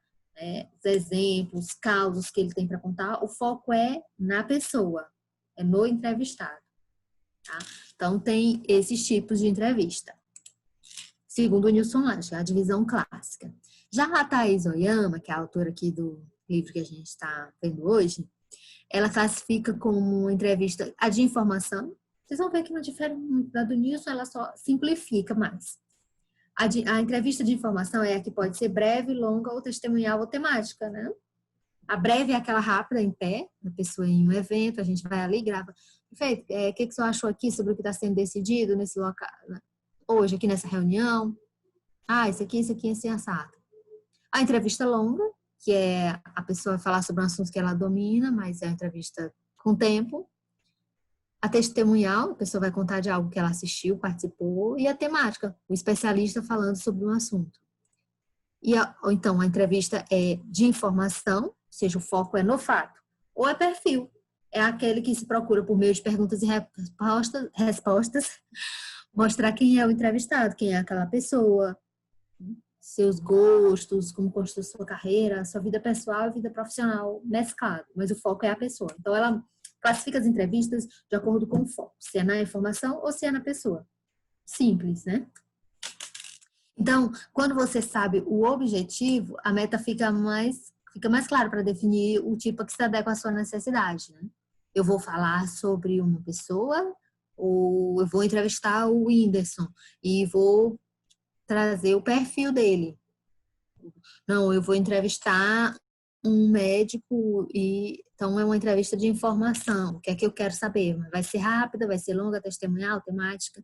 os exemplos, causos que ele tem para contar. O foco é na pessoa, é no entrevistado. Tá? Então, tem esses tipos de entrevista. Segundo o Nilson Lange, a divisão clássica. Já a Thaís Oyama, que é a autora aqui do livro que a gente está vendo hoje, ela classifica como entrevista a de informação. Vocês vão ver que não difere muito da do Nilson, ela só simplifica mais. A entrevista de informação é a que pode ser breve, longa, ou testemunhal ou temática, né? A breve é aquela rápida, em pé, a pessoa em um evento, a gente vai ali e grava. Perfeito, o que você achou aqui sobre o que está sendo decidido nesse local, né? Hoje, aqui nessa reunião? Isso aqui, assim, assado. A entrevista longa, que é a pessoa falar sobre um assunto que ela domina, mas é uma entrevista com tempo. A testemunhal, a pessoa vai contar de algo que ela assistiu, participou. E a temática, o especialista falando sobre um assunto. Ou então, a entrevista é de informação, ou seja, o foco é no fato. Ou é perfil, é aquele que se procura por meio de perguntas e respostas mostrar quem é o entrevistado, quem é aquela pessoa, seus gostos, como construiu sua carreira, sua vida pessoal e vida profissional mesclado, mas o foco é a pessoa. Então, ela classifica as entrevistas de acordo com o foco, se é na informação ou se é na pessoa. Simples, né? Então, quando você sabe o objetivo, a meta fica mais clara para definir o tipo que se adequa à sua necessidade, né? Eu vou falar sobre uma pessoa, ou eu vou entrevistar o Whindersson e vou trazer o perfil dele. Não, eu vou entrevistar um médico e então é uma entrevista de informação. O que é que eu quero saber? Vai ser rápida, vai ser longa, testemunhal, temática.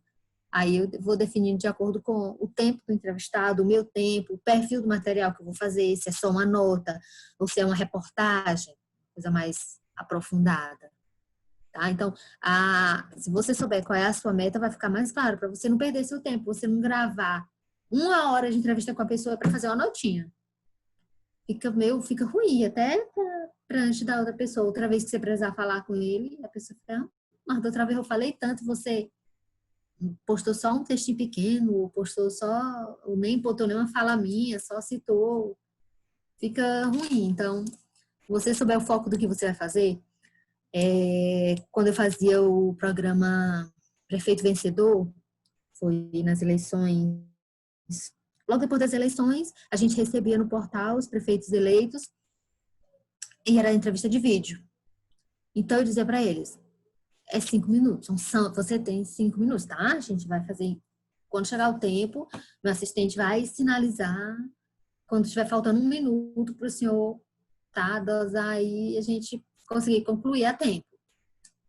Aí eu vou definindo de acordo com o tempo do entrevistado, o meu tempo, o perfil do material que eu vou fazer, se é só uma nota ou se é uma reportagem, coisa mais aprofundada. Tá? Então, se você souber qual é a sua meta, vai ficar mais claro, para você não perder seu tempo, você não gravar 1 hora de entrevista com a pessoa para fazer uma notinha. Fica ruim, até para antes da outra pessoa. Outra vez que você precisar falar com ele, a pessoa fica, mas da outra vez eu falei tanto, você postou só um textinho pequeno, ou nem botou nenhuma fala minha, só citou. Fica ruim. Então, se você souber o foco do que você vai fazer, quando eu fazia o programa Prefeito Vencedor, foi nas eleições. Logo depois das eleições, a gente recebia no portal os prefeitos eleitos e era entrevista de vídeo. Então, eu dizia para eles, 5 minutos, você tem 5 minutos, tá? A gente vai fazer, quando chegar o tempo, meu assistente vai sinalizar, quando estiver faltando 1 minuto para o senhor, tá? Dosar aí, a gente conseguir concluir a tempo.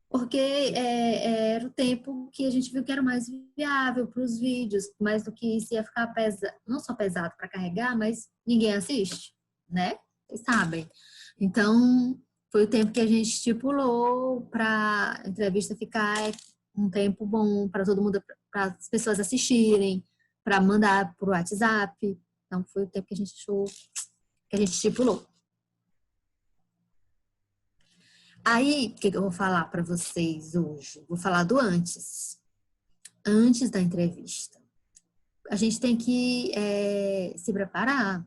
Porque era o tempo que a gente viu que era mais viável para os vídeos, mais do que isso ia ficar não só pesado para carregar, mas ninguém assiste, né? Vocês sabem. Então, foi o tempo que a gente estipulou para a entrevista ficar um tempo bom para todo mundo, para as pessoas assistirem, para mandar por WhatsApp. Então, foi o tempo que a gente achou, que a gente estipulou. Aí, o que eu vou falar para vocês hoje? Vou falar do antes. antes da entrevista. A gente tem que se preparar.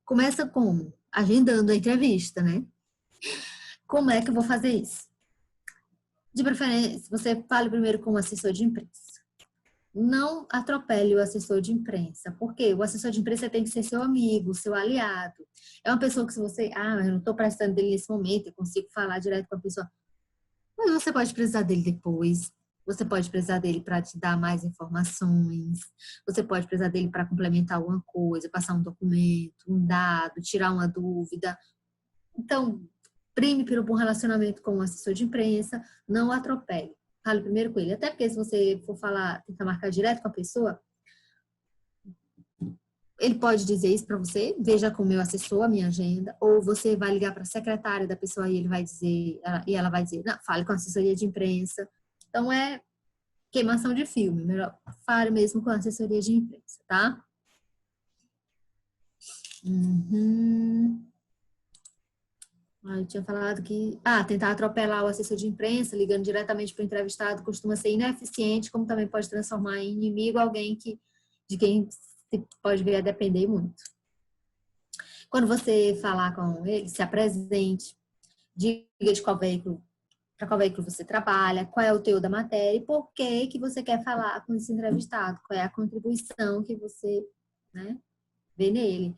Começa como? Agendando a entrevista, né? Como é que eu vou fazer isso? De preferência, você fale primeiro com o assessor de imprensa. Não atropele o assessor de imprensa, porque o assessor de imprensa tem que ser seu amigo, seu aliado. É uma pessoa que se você, eu não estou precisando dele nesse momento, eu consigo falar direto com a pessoa. Mas você pode precisar dele depois. Você pode precisar dele para te dar mais informações. Você pode precisar dele para complementar alguma coisa, passar um documento, um dado, tirar uma dúvida. Então, prime pelo bom relacionamento com o assessor de imprensa, não atropele. Fale primeiro com ele. Até porque se você for falar, tentar marcar direto com a pessoa, ele pode dizer isso para você, veja com o meu assessor a minha agenda, ou você vai ligar para a secretária da pessoa e ele vai dizer, e ela vai dizer, não, fale com a assessoria de imprensa. Então é queimação de filme, melhor fale mesmo com a assessoria de imprensa, tá? Eu tinha falado que tentar atropelar o assessor de imprensa, ligando diretamente para o entrevistado, costuma ser ineficiente, como também pode transformar em inimigo alguém de quem se pode vir a depender muito. Quando você falar com ele, se apresente, diga de para qual veículo você trabalha, qual é o teor da matéria e por que você quer falar com esse entrevistado, qual é a contribuição que você, né, vê nele.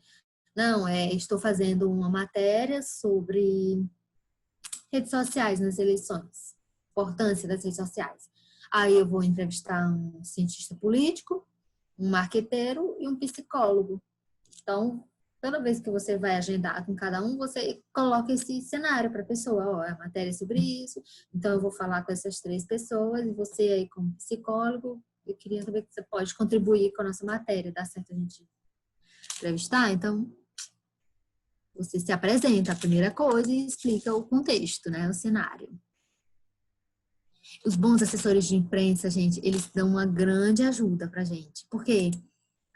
Não, estou fazendo uma matéria sobre redes sociais nas eleições, importância das redes sociais. Aí eu vou entrevistar um cientista político, um marqueteiro e um psicólogo. Então, toda vez que você vai agendar com cada um, você coloca esse cenário para a pessoa. A matéria é sobre isso, então eu vou falar com essas 3 pessoas e você aí como psicólogo, eu queria saber que você pode contribuir com a nossa matéria, dá certo a gente entrevistar? Então, você se apresenta a primeira coisa e explica o contexto, né, o cenário. Os bons assessores de imprensa, gente, eles dão uma grande ajuda pra gente. Por quê?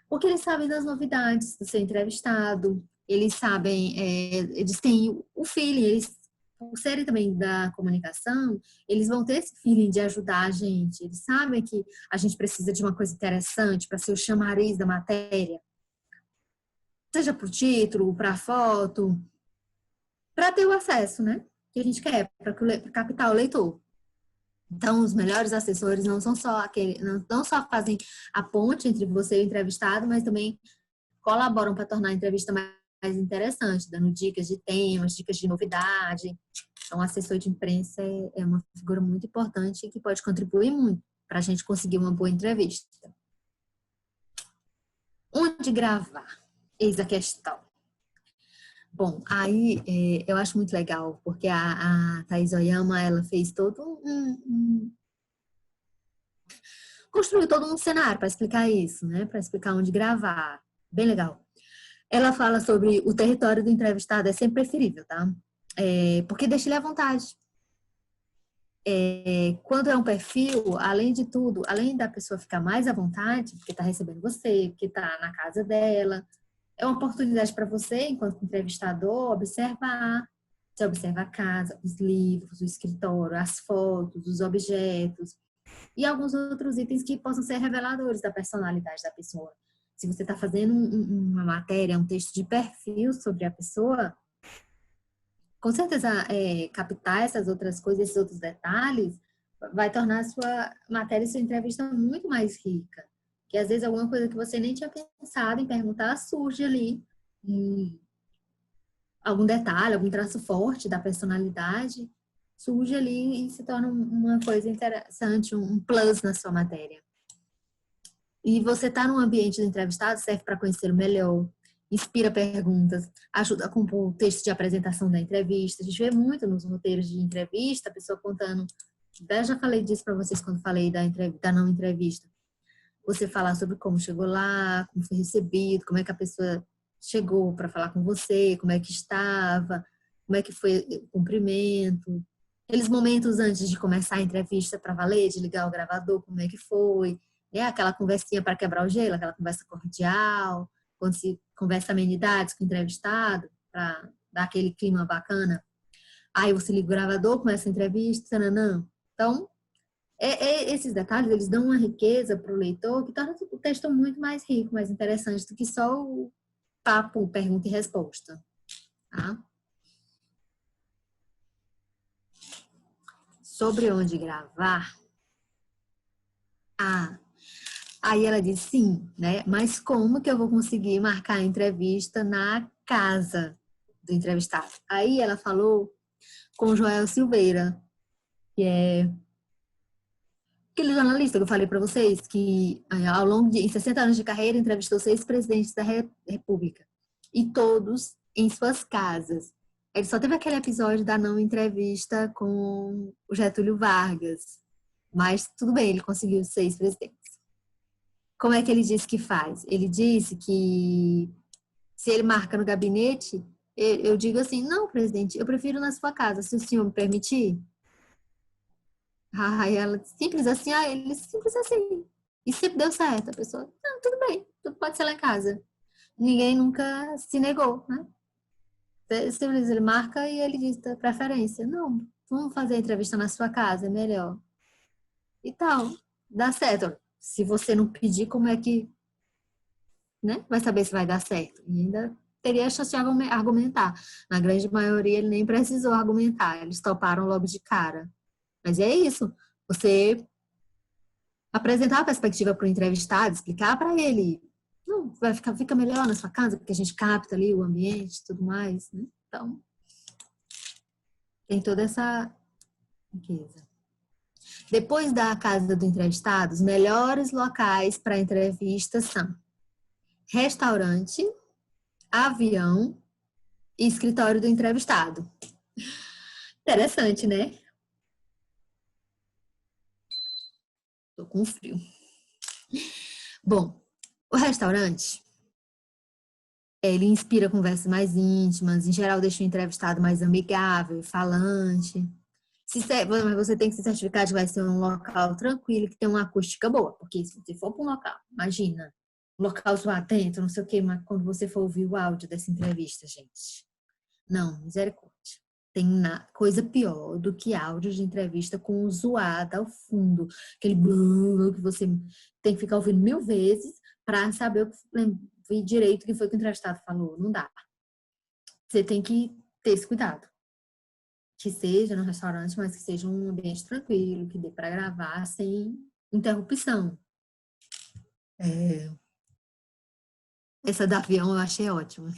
Porque eles sabem das novidades do seu entrevistado, eles sabem, eles têm o feeling, eles, por serem também da comunicação, eles vão ter esse feeling de ajudar a gente. Eles sabem que a gente precisa de uma coisa interessante para ser o chamariz da matéria. Seja para o título, para a foto, para ter o acesso, né? Que a gente quer, para captar o leitor. Então, os melhores assessores não são só não só fazem a ponte entre você e o entrevistado, mas também colaboram para tornar a entrevista mais interessante, dando dicas de temas, dicas de novidade. Então, o assessor de imprensa é uma figura muito importante que pode contribuir muito para a gente conseguir uma boa entrevista. Onde gravar? Eis a questão. Bom, aí eu acho muito legal, porque a Thaís Oyama, ela fez todo construiu todo um cenário para explicar isso, né? Para explicar onde gravar. Bem legal. Ela fala sobre o território do entrevistado, é sempre preferível, tá? Porque deixa ele à vontade. Quando é um perfil, além de tudo, além da pessoa ficar mais à vontade, porque está recebendo você, porque está na casa dela, é uma oportunidade para você, enquanto entrevistador, observar. Você observa a casa, os livros, o escritório, as fotos, os objetos e alguns outros itens que possam ser reveladores da personalidade da pessoa. Se você está fazendo uma matéria, um texto de perfil sobre a pessoa, com certeza captar essas outras coisas, esses outros detalhes, vai tornar a sua matéria e sua entrevista muito mais rica. Que às vezes alguma coisa que você nem tinha pensado em perguntar surge ali, algum detalhe, algum traço forte da personalidade, surge ali e se torna uma coisa interessante, um plus na sua matéria. E você estar num ambiente do entrevistado serve para conhecer o melhor, inspira perguntas, ajuda a compor o texto de apresentação da entrevista. A gente vê muito nos roteiros de entrevista, a pessoa contando. Até já falei disso para vocês quando falei da não entrevista. Você falar sobre como chegou lá, como foi recebido, como é que a pessoa chegou para falar com você, como é que estava, como é que foi o cumprimento. Aqueles momentos antes de começar a entrevista para valer, de ligar o gravador, como é que foi. Aquela conversinha para quebrar o gelo, aquela conversa cordial, quando se conversa amenidades com o entrevistado, para dar aquele clima bacana. Aí você liga o gravador, começa a entrevista, nanã. Então, Esses detalhes, eles dão uma riqueza para o leitor que torna o texto muito mais rico, mais interessante do que só o papo, pergunta e resposta. Tá? Sobre onde gravar. Aí ela disse sim, né? Mas como que eu vou conseguir marcar a entrevista na casa do entrevistado? Aí ela falou com o Joel Silveira, que é aquele jornalista que eu falei para vocês, que ao longo de 60 anos de carreira entrevistou 6 presidentes da República, e todos em suas casas. Ele só teve aquele episódio da não entrevista com o Getúlio Vargas, mas tudo bem, ele conseguiu 6 presidentes. Como é que ele disse que faz? Ele disse que se ele marca no gabinete, eu digo assim, não, presidente, eu prefiro na sua casa, se o senhor me permitir. Aí ela, simples assim, ele simples assim. E sempre deu certo. A pessoa, não, tudo bem, tudo pode ser lá em casa. Ninguém nunca se negou, né? Simples, ele marca e ele diz da preferência. Não, vamos fazer a entrevista na sua casa, é melhor. E tal, dá certo. Se você não pedir, como é que, né? Vai saber se vai dar certo. E ainda teria a chance de argumentar. Na grande maioria, ele nem precisou argumentar. Eles toparam logo de cara. Mas é isso. Você apresentar a perspectiva para o entrevistado, explicar para ele, não, fica melhor na sua casa, porque a gente capta ali o ambiente e tudo mais, né? Então, tem toda essa riqueza. Depois da casa do entrevistado, os melhores locais para entrevista são restaurante, avião e escritório do entrevistado. Interessante, né? Tô com frio. Bom, o restaurante, ele inspira conversas mais íntimas, em geral deixa o entrevistado mais amigável e falante. Mas você tem que se certificar de que vai ser um local tranquilo, que tem uma acústica boa, porque se você for para um local, imagina, um local zoado dentro, não sei o quê, mas quando você for ouvir o áudio dessa entrevista, gente, não, misericórdia. Tem coisa pior do que áudio de entrevista com zoada ao fundo, aquele que você tem que ficar ouvindo 1000 vezes para saber direito o que foi que o entrevistado falou. Não dá. Você tem que ter esse cuidado. Que seja no restaurante, mas que seja um ambiente tranquilo, que dê para gravar sem interrupção. Essa do avião eu achei ótima.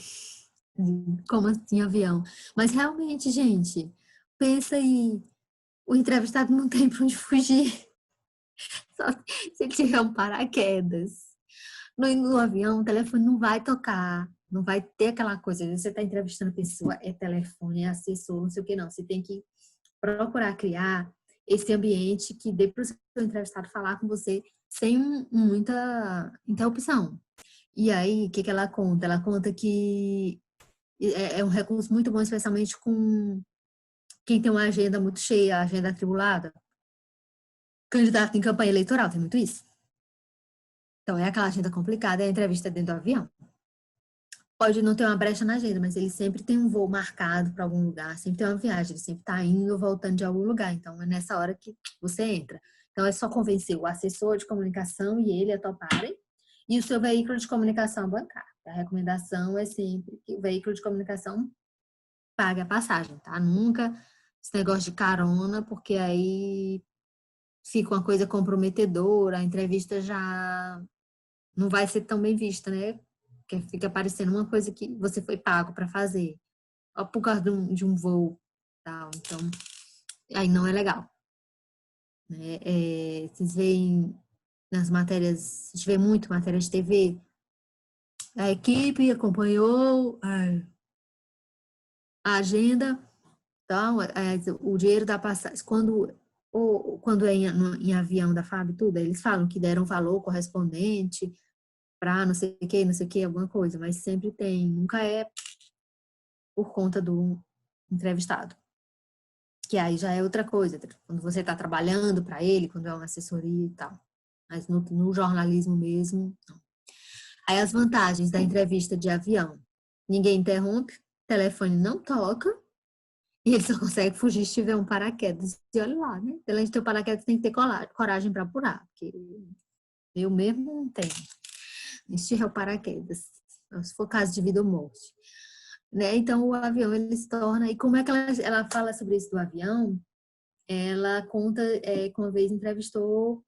Como assim avião? Mas realmente, gente, pensa aí, o entrevistado não tem para onde fugir, só se ele tiver um paraquedas. No avião, o telefone não vai tocar, não vai ter aquela coisa, você está entrevistando a pessoa, é telefone, é assessor, não sei o que não. Você tem que procurar criar esse ambiente que dê para o seu entrevistado falar com você sem muita interrupção. E aí, o que ela conta? Ela conta que é um recurso muito bom, especialmente com quem tem uma agenda muito cheia, agenda atribulada. Candidato em campanha eleitoral, tem muito isso. Então, é aquela agenda complicada, é a entrevista dentro do avião. Pode não ter uma brecha na agenda, mas ele sempre tem um voo marcado para algum lugar, sempre tem uma viagem, ele sempre está indo ou voltando de algum lugar. Então, é nessa hora que você entra. Então, é só convencer o assessor de comunicação e ele a toparem, e o seu veículo de comunicação bancar. A recomendação é sempre que o veículo de comunicação pague a passagem, tá? Nunca esse negócio de carona, porque aí fica uma coisa comprometedora, a entrevista já não vai ser tão bem vista, né? Porque fica parecendo uma coisa que você foi pago para fazer, ou por causa de um voo, tal. Então, aí não é legal. Né? Vocês veem nas matérias, se tiver muito matéria de TV, a equipe acompanhou a agenda, então, o dinheiro da passagem, quando é em avião da FAB e tudo, eles falam que deram valor correspondente para não sei o que, alguma coisa, mas sempre tem, nunca é por conta do entrevistado. Que aí já é outra coisa, quando você está trabalhando para ele, quando é uma assessoria e tal. Mas no jornalismo mesmo, não. Aí as vantagens da entrevista de avião. Ninguém interrompe, telefone não toca E ele só consegue fugir se tiver um paraquedas. E olha lá, né? Além de ter o paraquedas, tem que ter coragem para pular, porque eu mesmo não tenho. Se tiver o paraquedas, se for caso de vida ou morte. Né? Então, o avião, ele se torna... E como é que ela fala sobre isso do avião? Ela conta que uma vez entrevistou...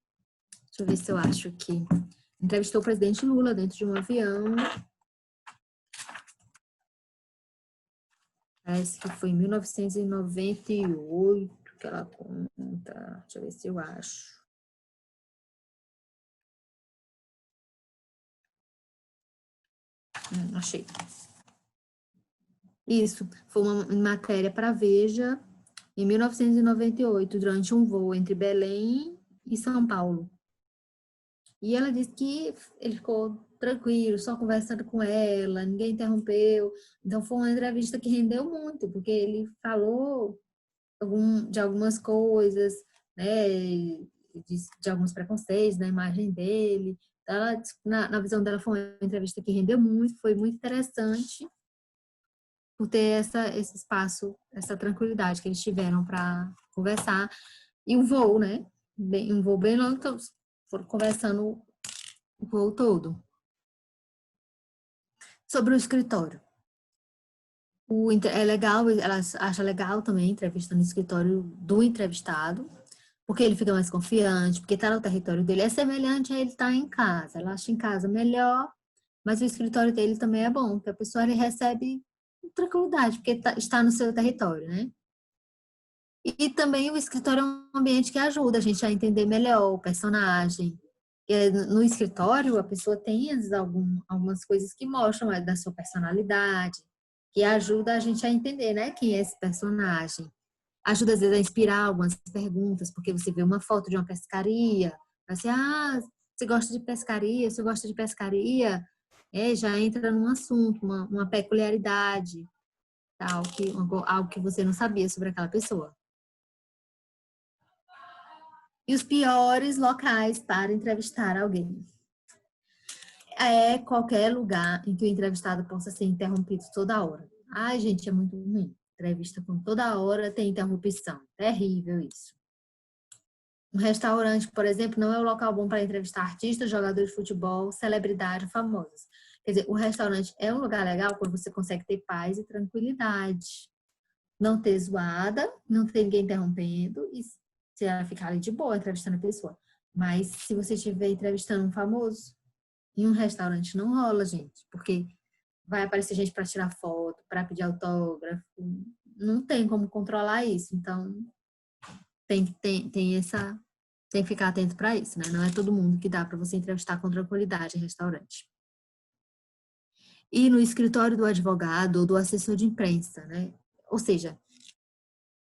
Deixa eu ver se eu acho aqui. Entrevistou o presidente Lula dentro de um avião. Parece que foi em 1998 que ela conta. Deixa eu ver se eu acho. Achei. Isso, foi uma matéria para Veja em 1998, durante um voo entre Belém e São Paulo. E ela disse que ele ficou tranquilo, só conversando com ela, ninguém interrompeu. Então foi uma entrevista que rendeu muito, porque ele falou de algumas coisas, né, de alguns preconceitos na imagem dele. Ela, na visão dela, foi uma entrevista que rendeu muito, foi muito interessante por ter esse espaço, essa tranquilidade que eles tiveram para conversar. E um voo, né? Um voo bem longo, então foram conversando o voo todo. Sobre o escritório. É legal, ela acha legal também entrevista no escritório do entrevistado, porque ele fica mais confiante, porque está no território dele. É semelhante a ele estar em casa. Ela acha em casa melhor, mas o escritório dele também é bom, porque a pessoa ele recebe tranquilidade, porque está no seu território, né? E também o escritório é um ambiente que ajuda a gente a entender melhor o personagem. No escritório, a pessoa tem algumas coisas que mostram da sua personalidade, que ajuda a gente a entender, né, quem é esse personagem. Ajuda, às vezes, a inspirar algumas perguntas, porque você vê uma foto de uma pescaria, assim, você gosta de pescaria? Você gosta de pescaria? Já entra num assunto, uma peculiaridade, tal, algo que você não sabia sobre aquela pessoa. E os piores locais para entrevistar alguém. É qualquer lugar em que o entrevistado possa ser interrompido toda hora. Ai, gente, é muito ruim. Entrevista com toda hora tem interrupção. Terrível isso. Um restaurante, por exemplo, não é o local bom para entrevistar artistas, jogadores de futebol, celebridades famosas. Quer dizer, o restaurante é um lugar legal quando você consegue ter paz e tranquilidade. Não ter zoada, não ter ninguém interrompendo e você vai ficar ali de boa entrevistando a pessoa. Mas se você estiver entrevistando um famoso, em um restaurante não rola, gente, porque vai aparecer gente para tirar foto, para pedir autógrafo, não tem como controlar isso. Então, tem que ficar atento para isso, né? Não é todo mundo que dá para você entrevistar com tranquilidade em restaurante. E no escritório do advogado ou do assessor de imprensa, né? Ou seja,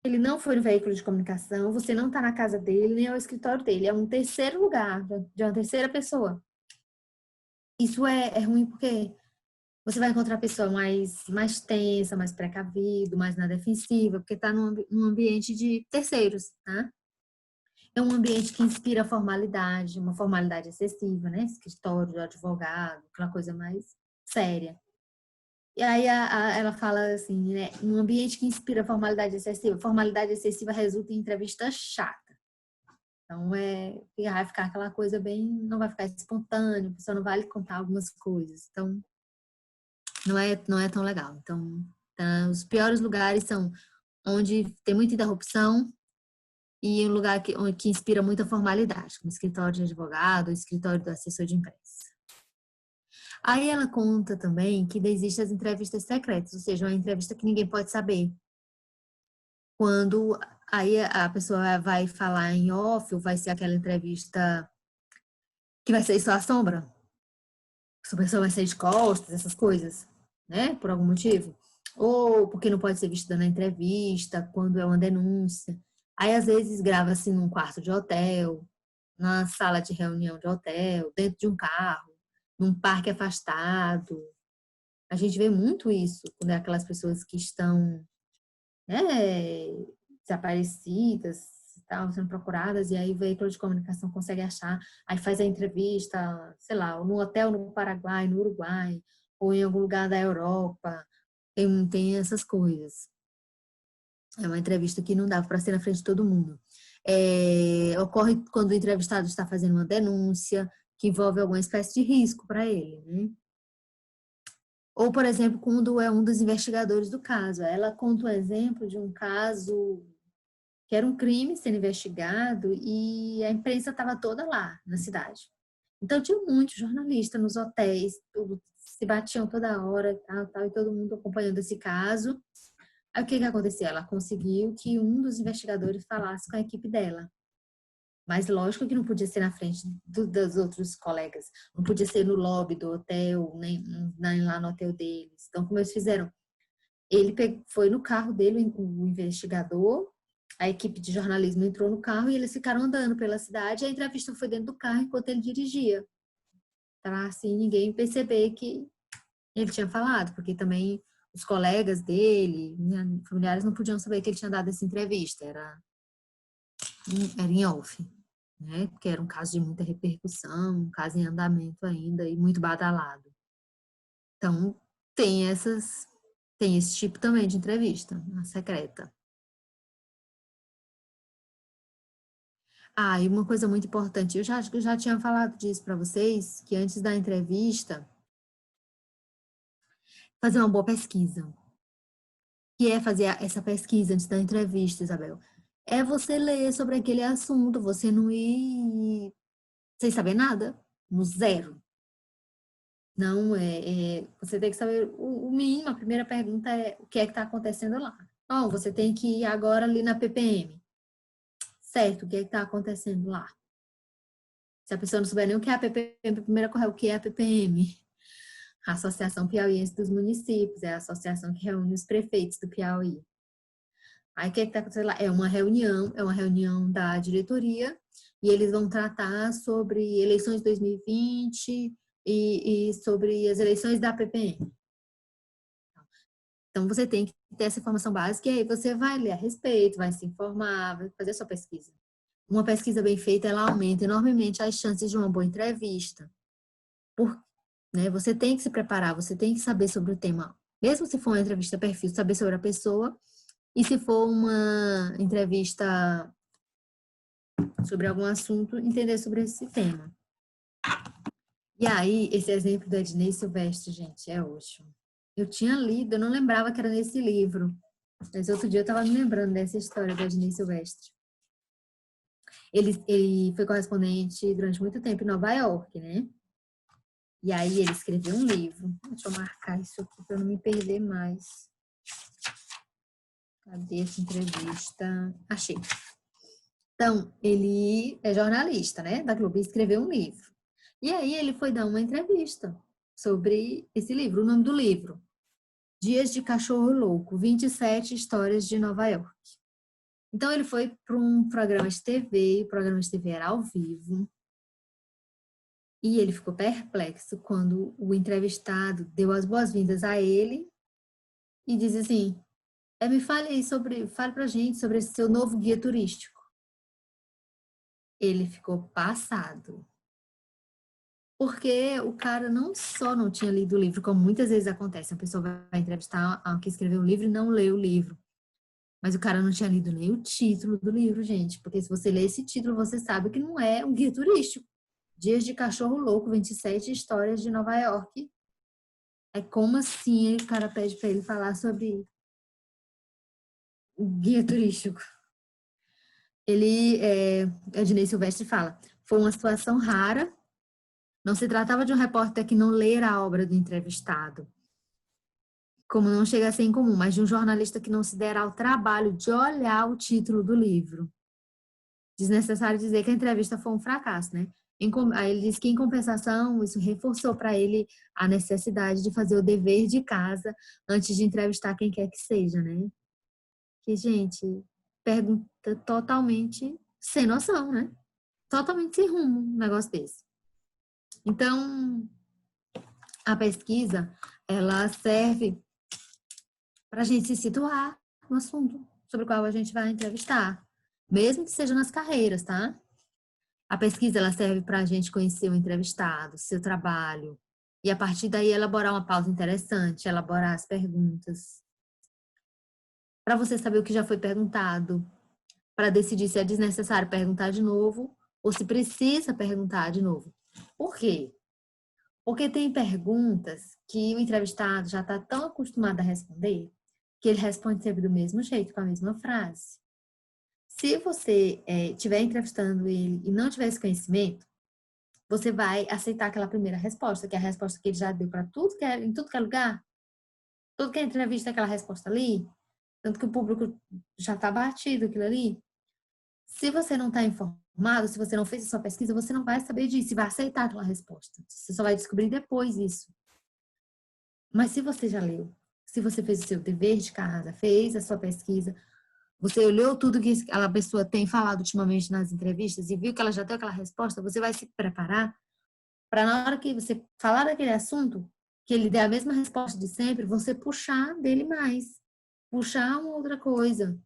ele não foi no veículo de comunicação, você não está na casa dele, nem é o escritório dele, é um terceiro lugar, de uma terceira pessoa. Isso é ruim porque você vai encontrar a pessoa mais tensa, mais precavido, mais na defensiva, porque está num ambiente de terceiros, né? É um ambiente que inspira formalidade, uma formalidade excessiva, né? Escritório de advogado, aquela coisa mais séria. E aí ela fala assim, né? Um ambiente que inspira formalidade excessiva resulta em entrevista chata. Então, vai ficar aquela coisa bem, não vai ficar espontâneo, a pessoa não vai lhe contar algumas coisas. Então, não é tão legal. Então, os piores lugares são onde tem muita interrupção e um lugar que inspira muita formalidade, como escritório de advogado, escritório do assessor de imprensa. Aí ela conta também que existem as entrevistas secretas, ou seja, uma entrevista que ninguém pode saber. Quando aí a pessoa vai falar em off, ou vai ser aquela entrevista que vai ser só a sombra, se a pessoa vai ser de costas, essas coisas, né? Por algum motivo. Ou porque não pode ser vista na entrevista, quando é uma denúncia. Aí, às vezes, grava-se num quarto de hotel, na sala de reunião de hotel, dentro de um carro, num parque afastado. A gente vê muito isso, quando é aquelas pessoas que estão, né, desaparecidas, estavam sendo procuradas, e aí o veículo de comunicação consegue achar, aí faz a entrevista, sei lá, no hotel no Paraguai, no Uruguai, ou em algum lugar da Europa, tem essas coisas. É uma entrevista que não dava para ser na frente de todo mundo. Ocorre quando o entrevistado está fazendo uma denúncia que envolve alguma espécie de risco para ele, né? Ou, por exemplo, quando é um dos investigadores do caso. Ela conta um exemplo de um caso que era um crime sendo investigado e a imprensa estava toda lá na cidade. Então, tinha muitos jornalistas nos hotéis, se batiam toda hora, tal, e todo mundo acompanhando esse caso. Aí, o que aconteceu? Ela conseguiu que um dos investigadores falasse com a equipe dela. Mas lógico que não podia ser na frente dos outros colegas. Não podia ser no lobby do hotel, nem lá no hotel deles. Então, como eles fizeram? Ele foi no carro dele, o investigador, a equipe de jornalismo entrou no carro e eles ficaram andando pela cidade. E a entrevista foi dentro do carro enquanto ele dirigia. Para assim ninguém perceber que ele tinha falado, porque também os colegas dele, familiares, não podiam saber que ele tinha dado essa entrevista. Era em off, né? Porque era um caso de muita repercussão, um caso em andamento ainda e muito badalado. Então, tem esse tipo também de entrevista, a secreta. Ah, e uma coisa muito importante, eu já tinha falado disso para vocês, que antes da entrevista, fazer uma boa pesquisa. O que é fazer essa pesquisa antes da entrevista, Isabel? É você ler sobre aquele assunto, você não ir sem saber nada, no zero. Não você tem que saber o mínimo. A primeira pergunta é o que é que está acontecendo lá. Oh, você tem que ir agora ali na PPM. Certo, o que é que está acontecendo lá? Se a pessoa não souber nem o que é a PPM, a primeira coisa é o que é a PPM. A Associação Piauiense dos Municípios, é a associação que reúne os prefeitos do Piauí. Aí o que está acontecendo lá? É uma reunião da diretoria, e eles vão tratar sobre eleições de 2020 e sobre as eleições da PPM. Então, você tem que ter essa informação básica e aí você vai ler a respeito, vai se informar, vai fazer a sua pesquisa. Uma pesquisa bem feita, ela aumenta enormemente as chances de uma boa entrevista. Né, você tem que se preparar, você tem que saber sobre o tema. Mesmo se for uma entrevista perfil, saber sobre a pessoa. E se for uma entrevista sobre algum assunto, entender sobre esse tema. E aí, esse exemplo do Ednei Silvestre, gente, é ótimo. Eu tinha lido, eu não lembrava que era nesse livro. Mas outro dia eu estava me lembrando dessa história do Ednei Silvestre. Ele foi correspondente durante muito tempo em Nova York, né? E aí ele escreveu um livro. Deixa eu marcar isso aqui para eu não me perder mais. Cadê essa entrevista? Achei. Então, ele é jornalista, né, da Globo, e escreveu um livro. E aí ele foi dar uma entrevista sobre esse livro, o nome do livro, Dias de Cachorro Louco, 27 Histórias de Nova York. Então ele foi para um programa de TV, o programa de TV era ao vivo, e ele ficou perplexo quando o entrevistado deu as boas-vindas a ele e disse assim, fale pra gente sobre esse seu novo guia turístico. Ele ficou passado. Porque o cara não só não tinha lido o livro, como muitas vezes acontece, a pessoa vai entrevistar alguém que escreveu um livro e não leu o livro. Mas o cara não tinha lido nem o título do livro, gente. Porque se você ler esse título, você sabe que não é um guia turístico. Dias de Cachorro Louco, 27 Histórias de Nova York. É como assim o cara pede para ele falar sobre o guia turístico? Ednei Silvestre fala, foi uma situação rara. Não se tratava de um repórter que não lera a obra do entrevistado, como não chega a ser incomum, mas de um jornalista que não se dera ao trabalho de olhar o título do livro. Desnecessário dizer que a entrevista foi um fracasso, né? Aí ele diz que, em compensação, isso reforçou para ele a necessidade de fazer o dever de casa antes de entrevistar quem quer que seja, né? Que, gente, pergunta totalmente sem noção, né? Totalmente sem rumo um negócio desse. Então, a pesquisa, ela serve para a gente se situar no assunto sobre o qual a gente vai entrevistar, mesmo que seja nas carreiras, tá? A pesquisa, ela serve para a gente conhecer o entrevistado, seu trabalho, e a partir daí elaborar uma pauta interessante, elaborar as perguntas, para você saber o que já foi perguntado, para decidir se é desnecessário perguntar de novo ou se precisa perguntar de novo. Por quê? Porque tem perguntas que o entrevistado já está tão acostumado a responder que ele responde sempre do mesmo jeito, com a mesma frase. Se você estiver entrevistando ele e não tiver esse conhecimento, você vai aceitar aquela primeira resposta, que é a resposta que ele já deu para tudo, em tudo que é lugar. Tudo que é entrevista é aquela resposta ali, tanto que o público já está batido aquilo ali. Se você não está informado, se você não fez a sua pesquisa, você não vai saber disso e vai aceitar aquela resposta. Você só vai descobrir depois isso. Mas se você já leu, se você fez o seu dever de casa, fez a sua pesquisa, você olhou tudo que aquela pessoa tem falado ultimamente nas entrevistas e viu que ela já tem aquela resposta, você vai se preparar para na hora que você falar daquele assunto, que ele dê a mesma resposta de sempre, você puxar dele mais, puxar uma outra coisa,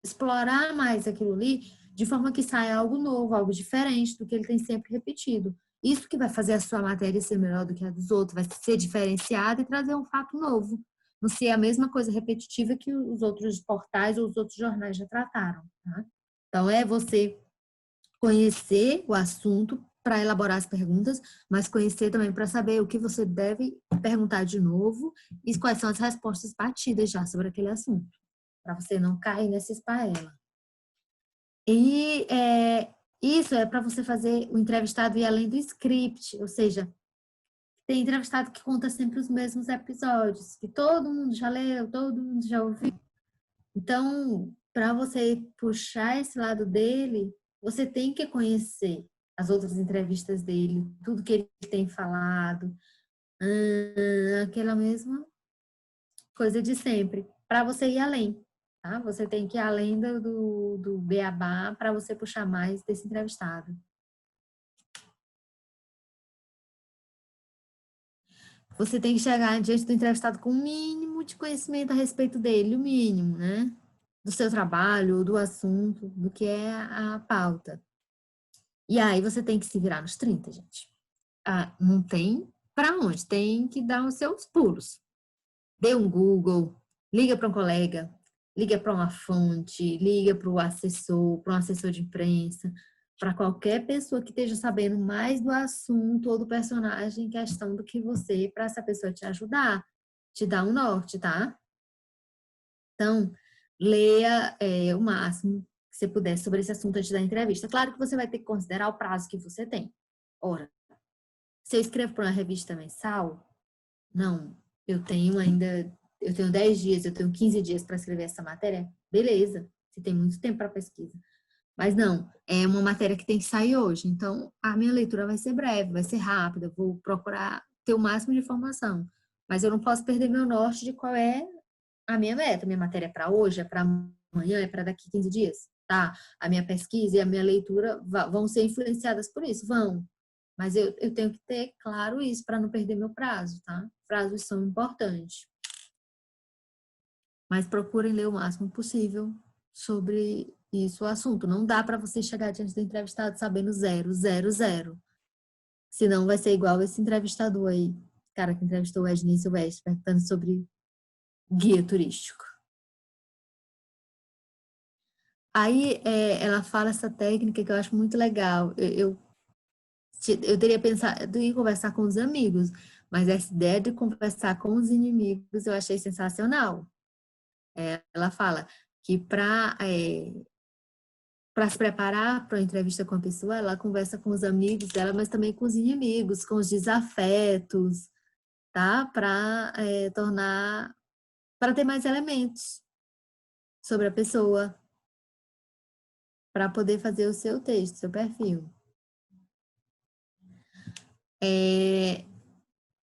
explorar mais aquilo ali, de forma que saia algo novo, algo diferente do que ele tem sempre repetido. Isso que vai fazer a sua matéria ser melhor do que a dos outros, vai ser diferenciada e trazer um fato novo. Não ser a mesma coisa repetitiva que os outros portais ou os outros jornais já trataram. Tá? Então, é você conhecer o assunto para elaborar as perguntas, mas conhecer também para saber o que você deve perguntar de novo e quais são as respostas batidas já sobre aquele assunto, para você não cair nessa esparrela. E isso é para você fazer o entrevistado ir além do script, ou seja, tem entrevistado que conta sempre os mesmos episódios, que todo mundo já leu, todo mundo já ouviu. Então, para você puxar esse lado dele, você tem que conhecer as outras entrevistas dele, tudo que ele tem falado, aquela mesma coisa de sempre, para você ir além, tá? Você tem que ir além do beabá para você puxar mais desse entrevistado. Você tem que chegar diante do entrevistado com o mínimo de conhecimento a respeito dele, o mínimo, né? Do seu trabalho, do assunto, do que é a pauta. E aí você tem que se virar nos 30, gente. Ah, não tem para onde, tem que dar os seus pulos. Dê um Google, liga para um colega, liga para uma fonte, liga para um assessor de imprensa, para qualquer pessoa que esteja sabendo mais do assunto ou do personagem em questão do que você, para essa pessoa te ajudar, te dar um norte, tá? Então, leia o máximo que você puder sobre esse assunto antes da entrevista. Claro que você vai ter que considerar o prazo que você tem. Ora, se eu escrevo para uma revista mensal, não, eu tenho 10 dias, eu tenho 15 dias para escrever essa matéria, beleza, você tem muito tempo para pesquisa. Mas não, é uma matéria que tem que sair hoje, então a minha leitura vai ser breve, vai ser rápida, vou procurar ter o máximo de informação. Mas eu não posso perder meu norte de qual é a minha meta. Minha matéria é para hoje, é para amanhã, é para daqui 15 dias, tá? A minha pesquisa e a minha leitura vão ser influenciadas por isso, vão. Mas eu tenho que ter claro isso para não perder meu prazo, tá? Prazos são importantes. Mas procurem ler o máximo possível sobre isso, o assunto. Não dá para você chegar diante do entrevistado sabendo zero, zero, zero. Senão vai ser igual esse entrevistador aí, cara que entrevistou o Ednei Silvestre, perguntando sobre guia turístico. Aí ela fala essa técnica que eu acho muito legal. Eu teria pensado em conversar com os amigos, mas essa ideia de conversar com os inimigos eu achei sensacional. Ela fala que para se preparar para uma entrevista com a pessoa, ela conversa com os amigos dela, mas também com os inimigos, com os desafetos, tá? Para ter mais elementos sobre a pessoa, para poder fazer o seu texto, seu perfil.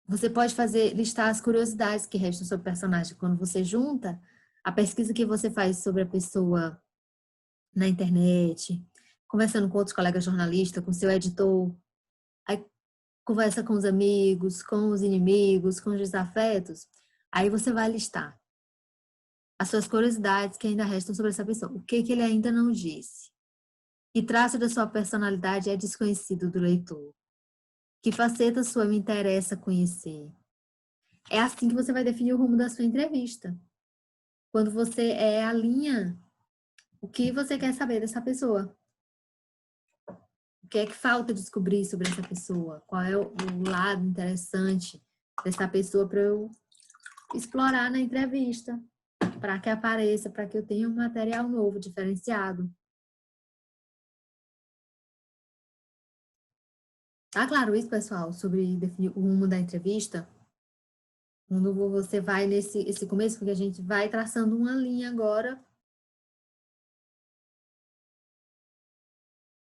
Você pode listar as curiosidades que restam sobre o personagem. Quando você junta a pesquisa que você faz sobre a pessoa na internet, conversando com outros colegas jornalistas, com seu editor, aí conversa com os amigos, com os inimigos, com os desafetos, aí você vai listar as suas curiosidades que ainda restam sobre essa pessoa. O que ele ainda não disse? Que traço da sua personalidade é desconhecido do leitor? Que faceta sua me interessa conhecer? É assim que você vai definir o rumo da sua entrevista. quando você alinha o que você quer saber dessa pessoa. O que é que falta descobrir sobre essa pessoa? Qual é o lado interessante dessa pessoa para eu explorar na entrevista, para que apareça, para que eu tenha um material novo, diferenciado. Tá claro isso, pessoal, sobre definir o rumo da entrevista? Quando você vai esse começo, porque a gente vai traçando uma linha agora.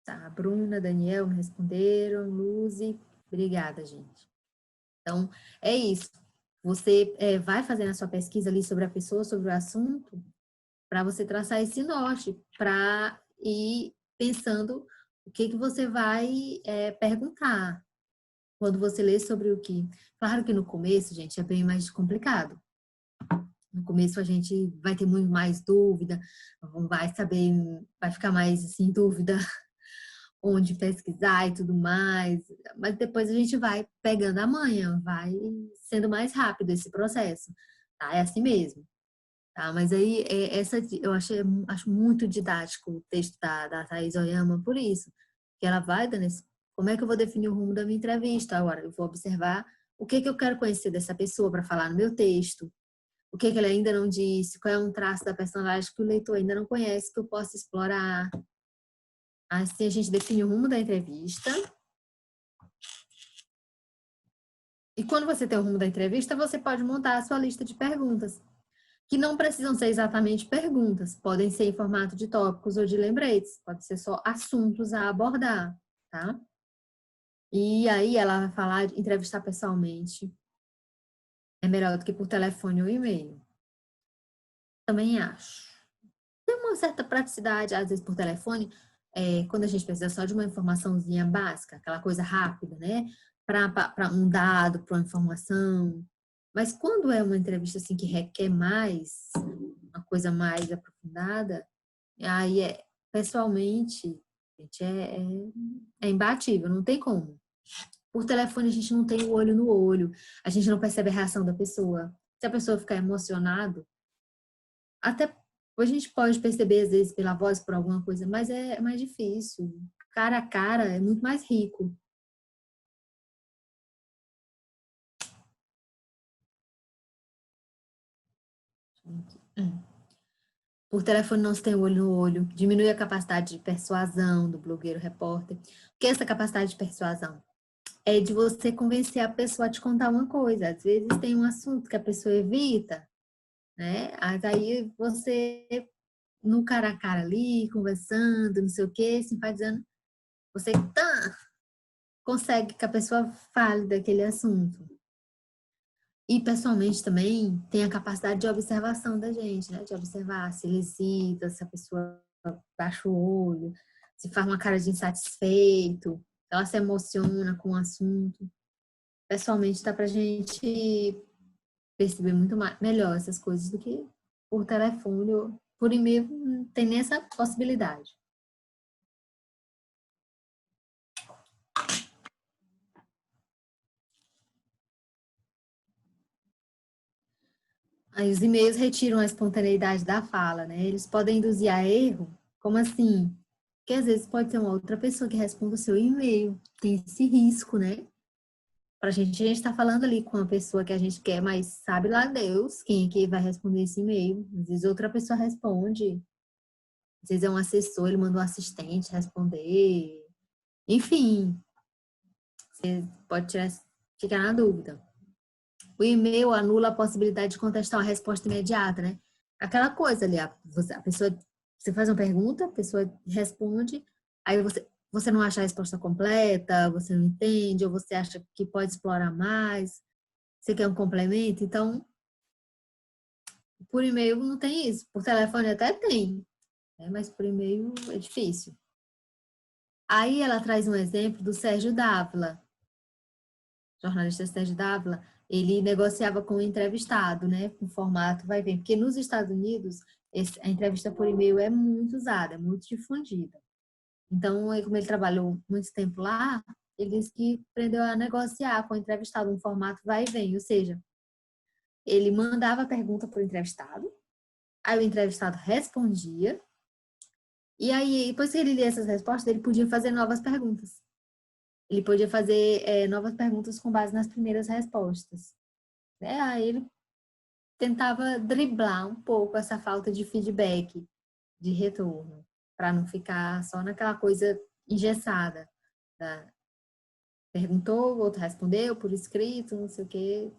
Tá, Bruna, Daniel me responderam, Luzi, obrigada, gente. Então, é isso. Você vai fazendo a sua pesquisa ali sobre a pessoa, sobre o assunto, para você traçar esse norte, para ir pensando o que que você vai perguntar quando você lê sobre o que. Claro que no começo, gente, é bem mais complicado. No começo a gente vai ter muito mais dúvida, vai saber, vai ficar mais assim, dúvida onde pesquisar e tudo mais, mas depois a gente vai pegando a manha, vai sendo mais rápido esse processo, tá? É assim mesmo, tá? Mas aí, eu acho muito didático o texto da Thaís Oyama por isso, que ela vai dando esse, como é que eu vou definir o rumo da minha entrevista? Agora, eu vou observar o que que eu quero conhecer dessa pessoa para falar no meu texto, o que que ela ainda não disse, qual é um traço da personagem que o leitor ainda não conhece, que eu posso explorar. Assim a gente define o rumo da entrevista. E quando você tem o rumo da entrevista, você pode montar a sua lista de perguntas, que não precisam ser exatamente perguntas, podem ser em formato de tópicos ou de lembretes, pode ser só assuntos a abordar, tá? E aí ela vai falar de entrevistar pessoalmente. É melhor do que por telefone ou e-mail. Também acho. Tem uma certa praticidade, às vezes por telefone, quando a gente precisa só de uma informaçãozinha básica, aquela coisa rápida, né? Para um dado, para uma informação. Mas quando é uma entrevista assim que requer mais, uma coisa mais aprofundada, aí pessoalmente, gente, é imbatível, não tem como. Por telefone a gente não tem o olho no olho, a gente não percebe a reação da pessoa. Se a pessoa ficar emocionada, até a gente pode perceber, às vezes, pela voz, por alguma coisa, mas é mais difícil. Cara a cara é muito mais rico. Por telefone não se tem olho no olho, diminui a capacidade de persuasão do blogueiro repórter. O que é essa capacidade de persuasão? É de você convencer a pessoa a te contar uma coisa. Às vezes tem um assunto que a pessoa evita, né? Aí você, no cara a cara ali, conversando, não sei o quê, simpatizando, você consegue que a pessoa fale daquele assunto. E pessoalmente também tem a capacidade de observação da gente, né? De observar se ele hesita, se a pessoa baixa o olho, se faz uma cara de insatisfeito, se ela se emociona com o assunto. Pessoalmente dá pra gente perceber muito melhor essas coisas do que por telefone ou por e-mail, não tem nem essa possibilidade. Aí os e-mails retiram a espontaneidade da fala, né? Eles podem induzir a erro, como assim? Porque às vezes pode ser uma outra pessoa que responda o seu e-mail. Tem esse risco, né? Pra gente, a gente tá falando ali com uma pessoa que a gente quer, mas sabe lá Deus quem é que vai responder esse e-mail. Às vezes outra pessoa responde, às vezes é um assessor, ele manda um assistente responder. Enfim, você pode ficar na dúvida. O e-mail anula a possibilidade de contestar uma resposta imediata, né? Aquela coisa ali, a pessoa, você faz uma pergunta, a pessoa responde, aí você não acha a resposta completa, você não entende, ou você acha que pode explorar mais, você quer um complemento, então, por e-mail não tem isso, por telefone até tem, né? Mas por e-mail é difícil. Aí ela traz um exemplo do Sérgio Dávila, jornalista Sérgio Dávila, ele negociava com o entrevistado, né? Com formato, vai ver, porque nos Estados Unidos a entrevista por e-mail é muito usada, é muito difundida. Então, como ele trabalhou muito tempo lá, ele disse que aprendeu a negociar com o entrevistado um formato vai e vem, ou seja, ele mandava a pergunta para o entrevistado, Aí o entrevistado respondia, e aí, depois que ele lia essas respostas, ele podia fazer novas perguntas. Ele podia fazer novas perguntas com base nas primeiras respostas. Aí ele tentava driblar um pouco essa falta de feedback, de retorno, para não ficar só naquela coisa engessada. Tá? Perguntou, o outro respondeu por escrito, não sei o quê,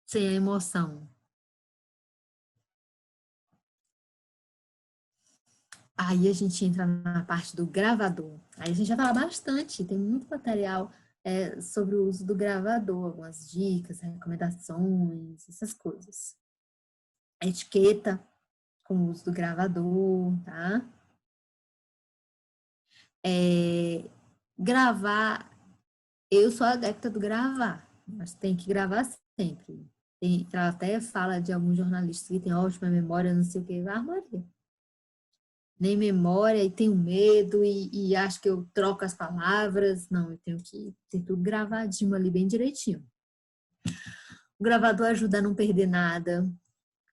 sem a emoção. Aí a gente entra na parte do gravador. Aí a gente já fala bastante, tem muito material sobre o uso do gravador, algumas dicas, recomendações, essas coisas. A etiqueta com o uso do gravador, tá? Gravar, eu sou adepta do gravar, mas tem que gravar sempre. Ela até fala de alguns jornalistas que têm ótima memória, não sei o que, Maria. Nem memória, e tenho medo, e acho que eu troco as palavras. Não, eu tenho que ter tudo gravadinho ali, bem direitinho. O gravador ajuda a não perder nada.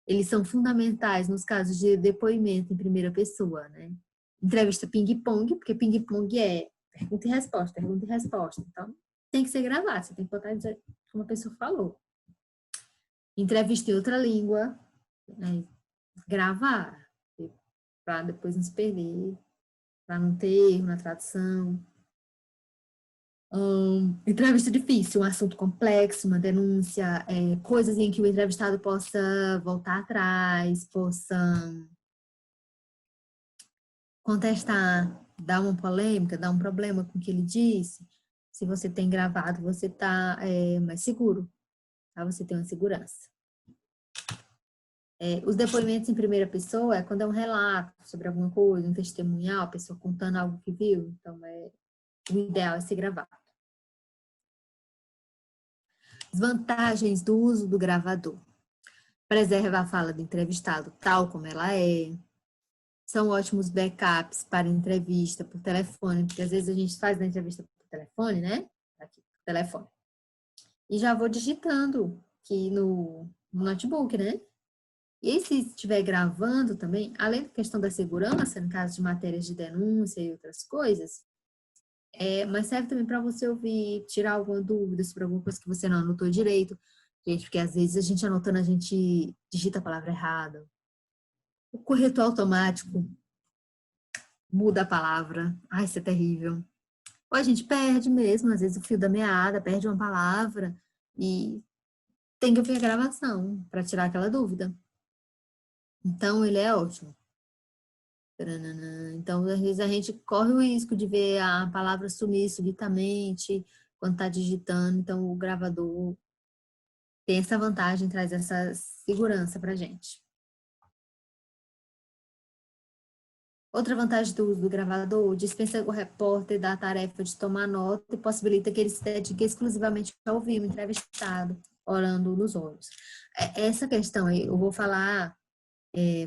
Eles são fundamentais nos casos de depoimento em primeira pessoa, né? Entrevista ping-pong, porque ping-pong é pergunta e resposta, pergunta e resposta. Então, tem que ser gravado, você tem que botar e dizer como a pessoa falou. Entrevista em outra língua, né? Gravar, para depois não se perder, para não ter erro na tradução. Entrevista difícil, um assunto complexo, uma denúncia, coisas em que o entrevistado possa voltar atrás, possa contestar, dar uma polêmica, dar um problema com o que ele disse. Se você tem gravado, você está mais seguro, tá? Você tem uma segurança. Os depoimentos em primeira pessoa é quando é um relato sobre alguma coisa, um testemunhal, a pessoa contando algo que viu. Então, o ideal é ser gravado. As vantagens do uso do gravador. Preserva a fala do entrevistado tal como ela é. São ótimos backups para entrevista por telefone, porque às vezes a gente faz a entrevista por telefone, né? Aqui, por telefone. E já vou digitando aqui no notebook, né? E se estiver gravando também, além da questão da segurança, no caso de matérias de denúncia e outras coisas, mas serve também para você ouvir, tirar alguma dúvida sobre alguma coisa que você não anotou direito. Gente, porque às vezes a gente anotando, a gente digita a palavra errada. O corretor automático muda a palavra. Ai, isso é terrível. Ou a gente perde mesmo, às vezes, o fio da meada, perde uma palavra e tem que ouvir a gravação para tirar aquela dúvida. Então, ele é ótimo. Então, às vezes, a gente corre o risco de ver a palavra sumir subitamente quando está digitando. Então, o gravador tem essa vantagem, traz essa segurança para a gente. Outra vantagem do uso do gravador, dispensa o repórter da tarefa de tomar nota e possibilita que ele se dedique exclusivamente a ouvir o entrevistado, olhando nos olhos. Essa questão aí, eu vou falar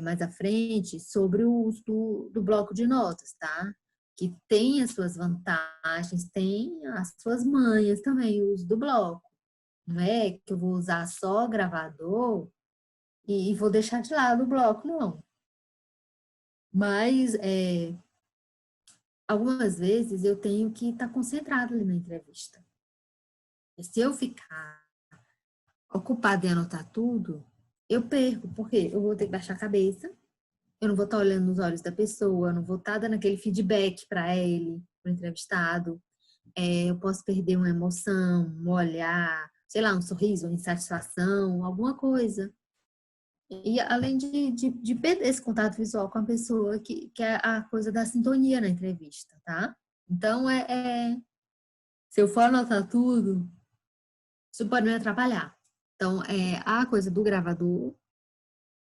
mais à frente sobre o uso do bloco de notas, tá? Que tem as suas vantagens, tem as suas manhas também, o uso do bloco. Não é que eu vou usar só gravador e vou deixar de lado o bloco, não. Mas, algumas vezes eu tenho que estar concentrada ali na entrevista. E se eu ficar ocupada em anotar tudo, eu perco, porque eu vou ter que baixar a cabeça, eu não vou estar olhando nos olhos da pessoa, eu não vou estar dando aquele feedback para ele, para o entrevistado. Eu posso perder uma emoção, um olhar, sei lá, um sorriso, uma insatisfação, alguma coisa. E além de perder esse contato visual com a pessoa, que é a coisa da sintonia na entrevista, tá? Então, se eu for anotar tudo, isso pode me atrapalhar. Então, a coisa do gravador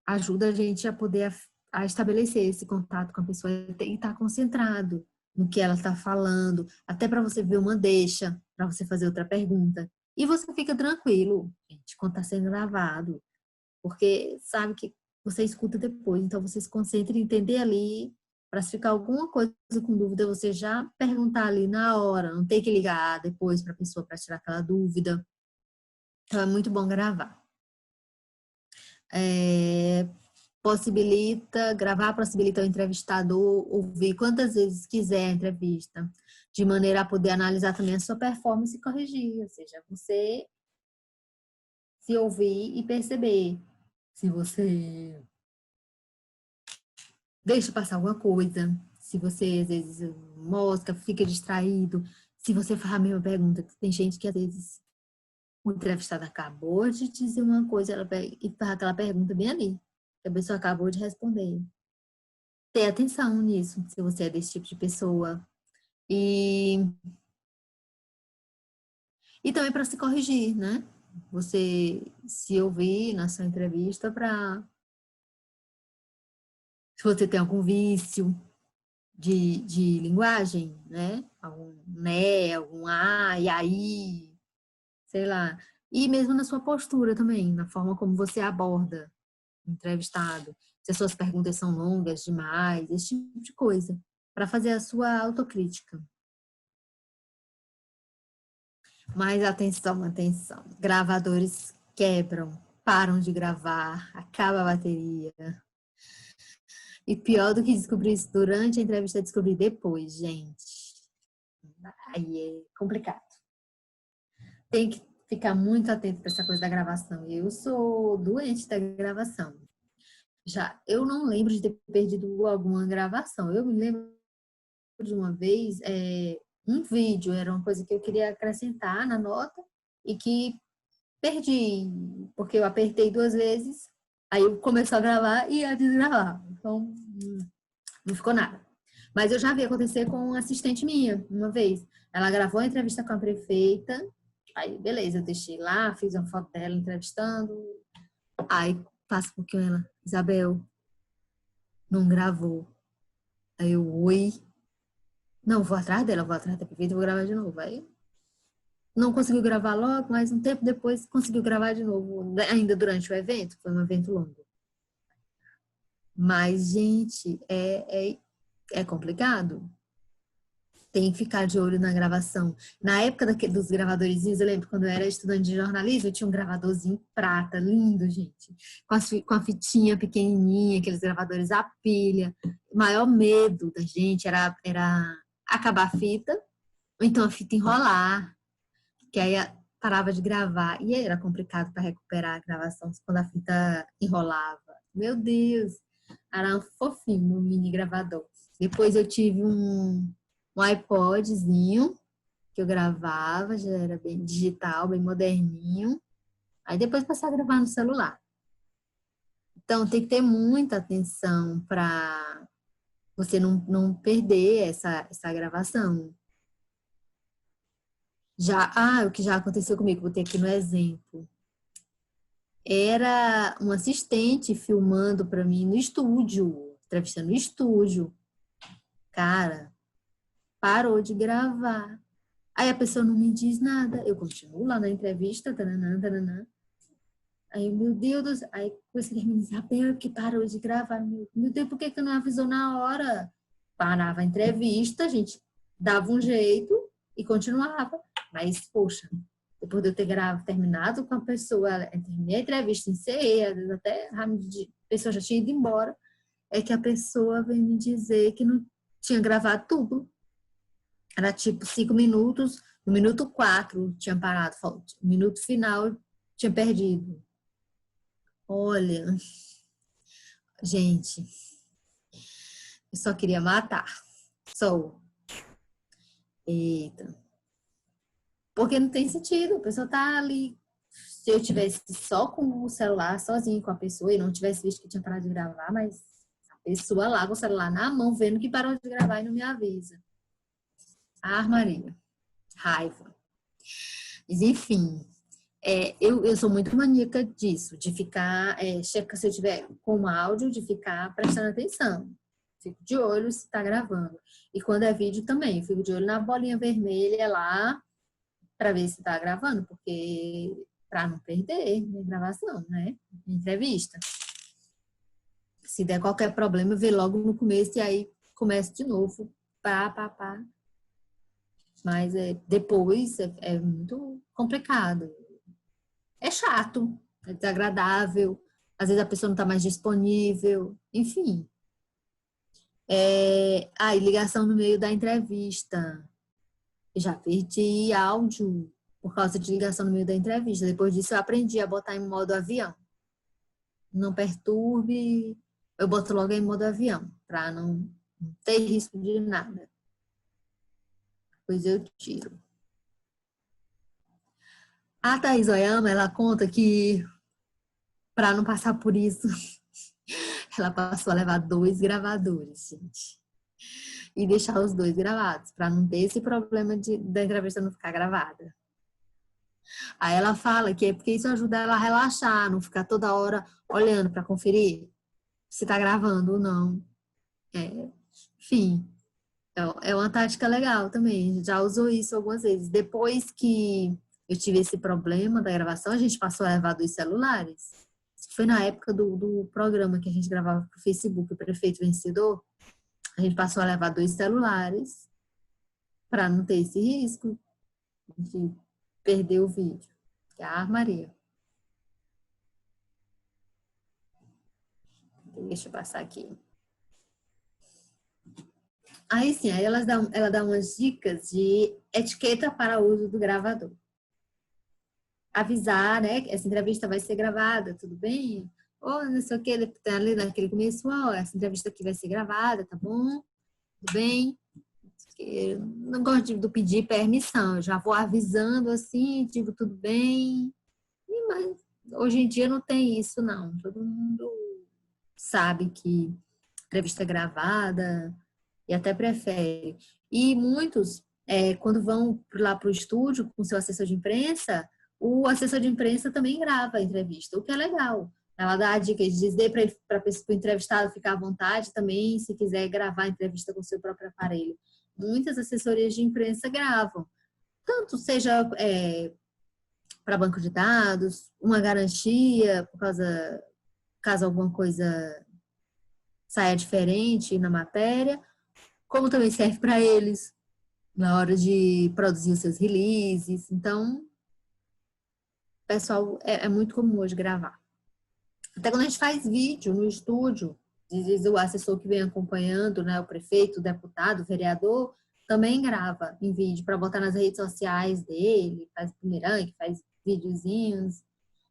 ajuda a gente a poder a estabelecer esse contato com a pessoa e estar concentrado no que ela está falando, até para você ver uma deixa, para você fazer outra pergunta. E você fica tranquilo, gente, quando está sendo gravado, porque sabe que você escuta depois, então você se concentra em entender ali, para se ficar alguma coisa com dúvida, você já perguntar ali na hora, não tem que ligar depois para a pessoa para tirar aquela dúvida. Então é muito bom gravar. gravar possibilita o entrevistador ouvir quantas vezes quiser a entrevista, de maneira a poder analisar também a sua performance e corrigir, ou seja, você se ouvir e perceber se você deixa passar alguma coisa, se você às vezes mosca, fica distraído, se você faz a mesma pergunta, que tem gente que às vezes o entrevistado acabou de dizer uma coisa e faz aquela pergunta bem ali, que a pessoa acabou de responder. Ter atenção nisso, se você é desse tipo de pessoa. E também para se corrigir, né? Você se ouvir na sua entrevista para... Se você tem algum vício de linguagem, né? Algum né, algum e aí, sei lá. E mesmo na sua postura também, na forma como você aborda o entrevistado. Se as suas perguntas são longas demais, esse tipo de coisa. Para fazer a sua autocrítica. Mas atenção, atenção. Gravadores quebram, param de gravar, acaba a bateria. E pior do que descobrir isso durante a entrevista é descobrir depois, gente. Aí é complicado. Tem que ficar muito atento para essa coisa da gravação. Eu sou doente da gravação. Eu não lembro de ter perdido alguma gravação. Eu me lembro de uma vez, um vídeo, era uma coisa que eu queria acrescentar na nota e que perdi, porque eu apertei 2 vezes, aí eu começou a gravar e a desgravar. Então, não ficou nada. Mas eu já vi acontecer com uma assistente minha, uma vez. Ela gravou a entrevista com a prefeita, aí beleza, eu deixei lá, fiz uma foto dela entrevistando, aí passa um pouquinho ela, Isabel, não gravou. Aí eu, oi. Não, vou atrás dela, vou atrás da prefeita, vou gravar de novo. Aí não conseguiu gravar logo, mas um tempo depois conseguiu gravar de novo, ainda durante o evento, foi um evento longo. Mas, gente, é complicado. Tem que ficar de olho na gravação. Na época dos gravadorzinhos, eu lembro quando eu era estudante de jornalismo, eu tinha um gravadorzinho prata, lindo, gente. Com a fitinha pequenininha, aqueles gravadores a pilha. O maior medo da gente era acabar a fita, ou então a fita enrolar, que aí parava de gravar. E aí era complicado para recuperar a gravação quando a fita enrolava. Meu Deus! Era um fofinho, um mini gravador. Depois eu tive um iPodzinho que eu gravava, já era bem digital, bem moderninho. Aí depois passei a gravar no celular. Então tem que ter muita atenção para você não perder essa gravação. O que já aconteceu comigo, vou ter aqui no exemplo. Era um assistente filmando para mim no estúdio, entrevistando no estúdio. Cara, parou de gravar. Aí a pessoa não me diz nada. Eu continuo lá na entrevista, tananã, tananã. Aí, meu Deus do céu. Aí comecei a me dizer, Isabel, que parou de gravar. Meu Deus, por que não avisou na hora? Parava a entrevista, a gente dava um jeito e continuava. Mas, poxa, depois de eu ter terminado com a pessoa, terminei a entrevista, encerrei, às vezes até a pessoa já tinha ido embora, é que a pessoa veio me dizer que não tinha gravado tudo. Era tipo 5 minutos, no minuto 4 tinha parado, no minuto final tinha perdido. Olha, gente, eu só queria matar. Sou. Eita. Porque não tem sentido, a pessoa tá ali. Se eu tivesse só com o celular, sozinho com a pessoa, e não tivesse visto que tinha parado de gravar, mas a pessoa lá com o celular na mão, vendo que parou de gravar e não me avisa. Maria. Raiva. Mas enfim, eu sou muito maníaca disso, de ficar, checa se eu tiver com áudio, de ficar prestando atenção. Fico de olho se está gravando. E quando é vídeo também, fico de olho na bolinha vermelha lá, para ver se está gravando, porque para não perder minha gravação, né? Entrevista. Se der qualquer problema, eu vejo logo no começo e aí começo de novo. Pá. Mas depois é muito complicado. É chato, é desagradável. às vezes a pessoa não está mais disponível, enfim. E ligação no meio da entrevista. Eu já perdi áudio por causa de ligação no meio da entrevista. Depois disso, eu aprendi a botar em modo avião. Não perturbe, eu boto logo em modo avião, para não ter risco de nada. Depois eu tiro. A Thaís Oyama, ela conta que, para não passar por isso, ela passou a levar 2 gravadores, gente. E deixar os 2 gravados, para não ter esse problema da entrevista não ficar gravada. Aí ela fala que é porque isso ajuda ela a relaxar, não ficar toda hora olhando para conferir se tá gravando ou não. Enfim, é uma tática legal também. A gente já usou isso algumas vezes. Depois que eu tive esse problema da gravação, a gente passou a levar 2 celulares. Foi na época do programa que a gente gravava pro Facebook, o Prefeito Vencedor. A gente passou a levar 2 celulares para não ter esse risco de perder o vídeo. Que é a armaria. Deixa eu passar aqui. Aí sim, aí ela dá umas dicas de etiqueta para o uso do gravador. Avisar, né, que essa entrevista vai ser gravada, tudo bem? Ou não sei o que, tá ali naquele começo, essa entrevista aqui vai ser gravada, tá bom? Tudo bem? Eu não gosto de pedir permissão, eu já vou avisando assim, digo tudo bem. Mas hoje em dia não tem isso, não. Todo mundo sabe que entrevista é gravada e até prefere. E muitos, quando vão lá para o estúdio com seu assessor de imprensa, o assessor de imprensa também grava a entrevista, o que é legal. Ela dá a dica de dizer para o entrevistado ficar à vontade também, se quiser gravar a entrevista com seu próprio aparelho. Muitas assessorias de imprensa gravam. Tanto seja para banco de dados, uma garantia, caso alguma coisa saia diferente na matéria, como também serve para eles na hora de produzir os seus releases. Então, pessoal, é muito comum hoje gravar. Até quando a gente faz vídeo no estúdio, diz o assessor que vem acompanhando, né, o prefeito, o deputado, o vereador, também grava em vídeo para botar nas redes sociais dele, faz bumerangue, faz videozinhos,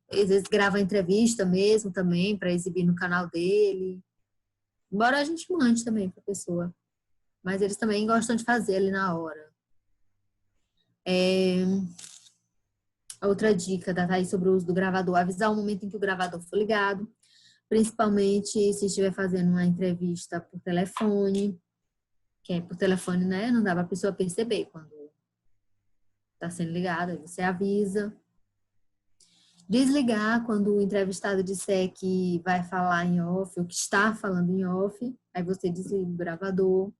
às vezes grava entrevista mesmo também para exibir no canal dele. Embora a gente mande também para a pessoa, mas eles também gostam de fazer ali na hora. Outra dica da Thaís sobre o uso do gravador, avisar o momento em que o gravador for ligado, principalmente se estiver fazendo uma entrevista por telefone, que é por telefone, né? Não dá para a pessoa perceber quando está sendo ligado, aí você avisa. Desligar quando o entrevistado disser que vai falar em off, ou que está falando em off, aí você desliga o gravador.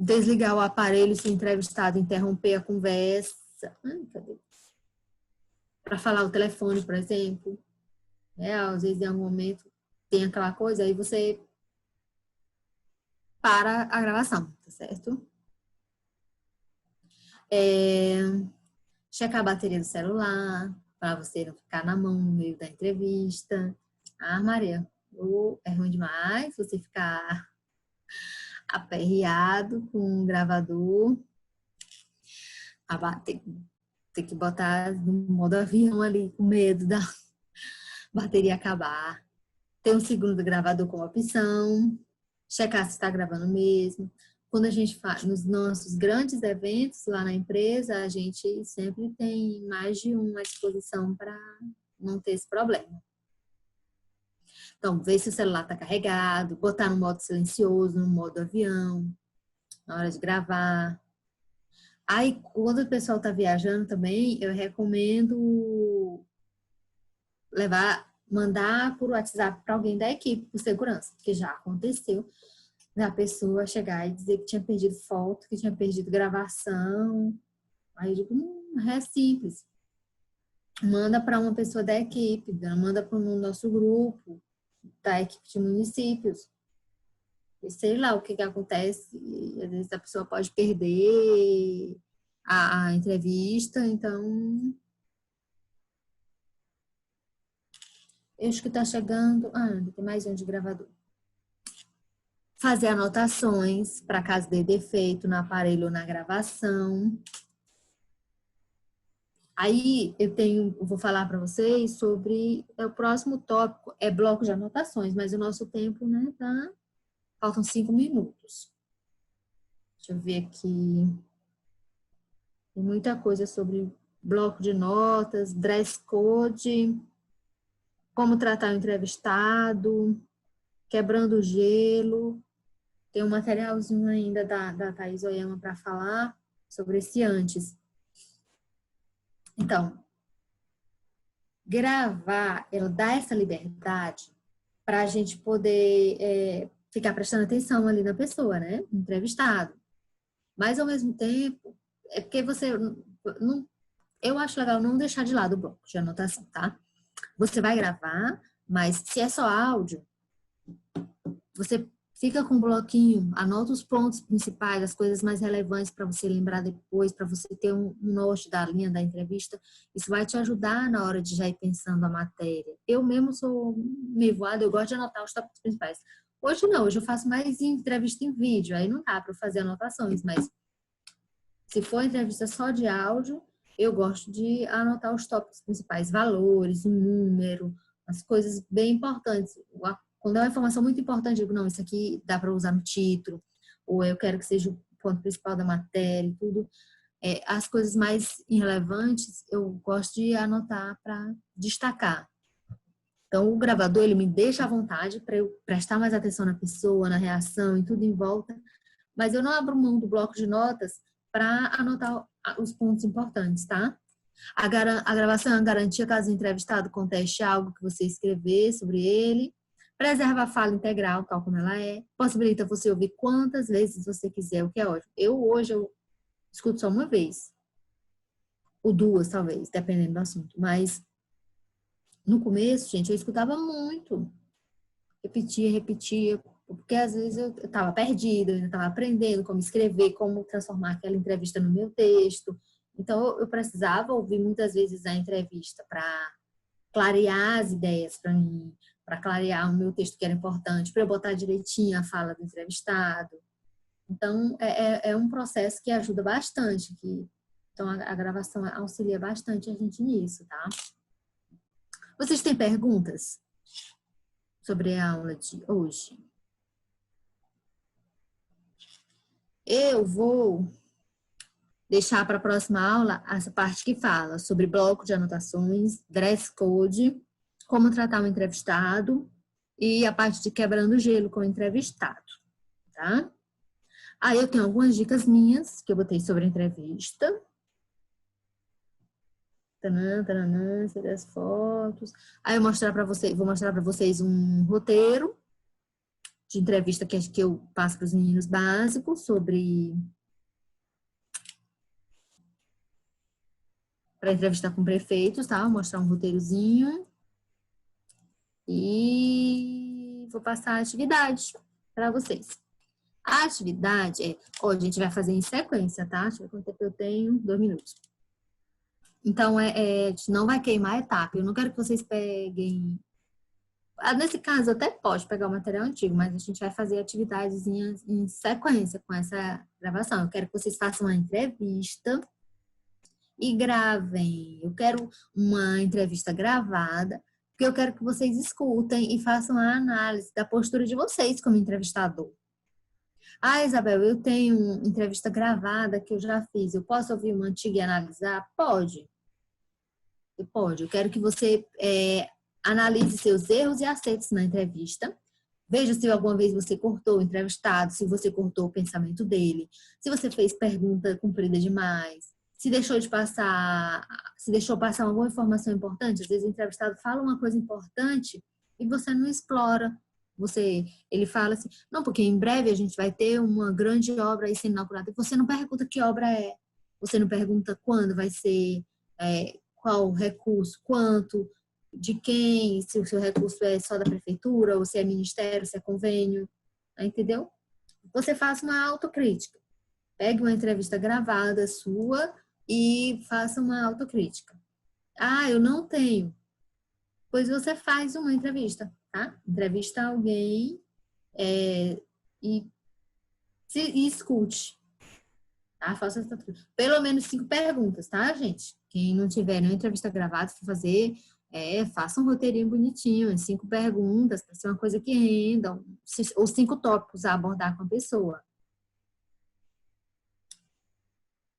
Desligar o aparelho se o entrevistado interromper a conversa. Cadê? Para falar o telefone, por exemplo. Às vezes, em algum momento, tem aquela coisa, aí você para a gravação, tá certo? Checar a bateria do celular, para você não ficar na mão no meio da entrevista. Maria, é ruim demais você ficar aperreado com um gravador. Tem que botar no modo avião ali, com medo da bateria acabar. Ter um segundo gravador como opção. Checar se está gravando mesmo. Quando a gente faz nos nossos grandes eventos lá na empresa, a gente sempre tem mais de uma disposição para não ter esse problema. Então, ver se o celular está carregado, botar no modo silencioso, no modo avião, na hora de gravar. Aí, quando o pessoal está viajando também, eu recomendo mandar por WhatsApp para alguém da equipe, por segurança, porque já aconteceu da pessoa chegar e dizer que tinha perdido foto, que tinha perdido gravação. Aí eu digo, é simples. Manda para uma pessoa da equipe, manda para o nosso grupo, da equipe de municípios. E sei lá o que acontece. E, às vezes a pessoa pode perder a entrevista, então Eu acho que tá chegando. Tem mais um de gravador. Fazer anotações para caso dê defeito no aparelho ou na gravação. Aí eu vou falar para vocês sobre o próximo tópico, é bloco de anotações, mas o nosso tempo, né, faltam 5 minutos. Deixa eu ver aqui. Tem muita coisa sobre bloco de notas, dress code, como tratar o entrevistado, quebrando o gelo. Tem um materialzinho ainda da Thaís Oyama para falar sobre esse antes. Então, gravar, ela dá essa liberdade para a gente poder ficar prestando atenção ali na pessoa, né? No entrevistado. Mas, ao mesmo tempo, é porque você não, eu acho legal não deixar de lado o bloco de anotação, tá? Você vai gravar, mas se é só áudio, você fica com um bloquinho, anota os pontos principais, as coisas mais relevantes para você lembrar depois, para você ter um norte da linha da entrevista. Isso vai te ajudar na hora de já ir pensando a matéria. Eu mesmo sou meio voada, eu gosto de anotar os tópicos principais. Hoje não, hoje eu faço mais entrevista em vídeo, aí não dá para fazer anotações, mas se for entrevista só de áudio, eu gosto de anotar os tópicos principais, valores, o número, as coisas bem importantes. Quando é uma informação muito importante, eu digo, não, isso aqui dá para usar no título, ou eu quero que seja o ponto principal da matéria e tudo. As coisas mais irrelevantes, eu gosto de anotar para destacar. Então, o gravador, ele me deixa à vontade para eu prestar mais atenção na pessoa, na reação e tudo em volta, mas eu não abro mão do bloco de notas para anotar os pontos importantes, tá? A gravação é uma garantia caso o entrevistado conteste algo que você escrever sobre ele. Preserva a fala integral, tal como ela é. Possibilita você ouvir quantas vezes você quiser, o que é ótimo. Hoje eu escuto só uma vez. Ou duas, talvez, dependendo do assunto. Mas no começo, gente, eu escutava muito. Repetia, porque às vezes eu estava perdida, eu ainda estava aprendendo como escrever, como transformar aquela entrevista no meu texto. Então, eu precisava ouvir muitas vezes a entrevista para clarear as ideias para mim, para clarear o meu texto que era importante, para eu botar direitinho a fala do entrevistado. Então, é um processo que ajuda bastante, então a gravação auxilia bastante a gente nisso, tá? Vocês têm perguntas sobre a aula de hoje? Eu vou deixar para a próxima aula essa parte que fala sobre bloco de anotações, dress code, como tratar o entrevistado e a parte de quebrando o gelo com o entrevistado, tá? Aí eu tenho algumas dicas minhas que eu botei sobre a entrevista. Sobre as fotos. Aí eu vou mostrar para vocês um roteiro de entrevista que eu passo para os meninos básicos sobre para entrevistar com prefeitos, tá? Vou mostrar um roteirozinho. E vou passar a atividade para vocês. A atividade a gente vai fazer em sequência, tá? Deixa eu ver quanto tempo eu tenho. 2 minutos. Então, a gente não vai queimar a etapa. Eu não quero que vocês peguem... Nesse caso, até pode pegar o material antigo, mas a gente vai fazer atividades em sequência com essa gravação. Eu quero que vocês façam uma entrevista e gravem. Eu quero uma entrevista gravada, porque eu quero que vocês escutem e façam a análise da postura de vocês como entrevistador. Isabel, eu tenho uma entrevista gravada que eu já fiz. Eu posso ouvir uma antiga e analisar? Pode. Pode. Eu quero que você analise seus erros e acertos na entrevista. Veja se alguma vez você cortou o entrevistado, se você cortou o pensamento dele, se você fez pergunta comprida demais, se deixou passar alguma informação importante. Às vezes o entrevistado fala uma coisa importante e você não explora. Ele fala assim, não, porque em breve a gente vai ter uma grande obra aí sendo inaugurada. Você não pergunta que obra é, você não pergunta quando vai ser, qual recurso, quanto, de quem, se o seu recurso é só da prefeitura, ou se é ministério, se é convênio, entendeu? Você faça uma autocrítica. Pegue uma entrevista gravada sua e faça uma autocrítica. Eu não tenho. Pois você faz uma entrevista, tá? Entrevista alguém e, e escute, tá? Faça pelo menos 5 perguntas, tá, gente? Quem não tiver nenhuma entrevista gravada, se fazer, faça um roteirinho bonitinho, 5 perguntas, para ser uma coisa que renda, ou 5 tópicos a abordar com a pessoa.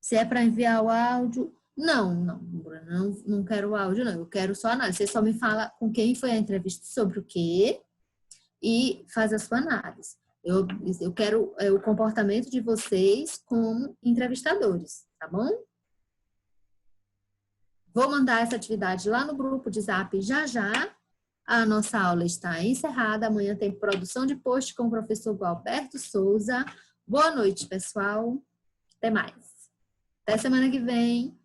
Se é para enviar o áudio, não quero o áudio, não. Eu quero só análise. Você só me fala com quem foi a entrevista, sobre o quê, e faz a sua análise. Eu quero o comportamento de vocês como entrevistadores, tá bom? Vou mandar essa atividade lá no grupo de Zap já já. A nossa aula está encerrada. Amanhã tem produção de post com o professor Gualberto Souza. Boa noite, pessoal. Até mais. Até semana que vem.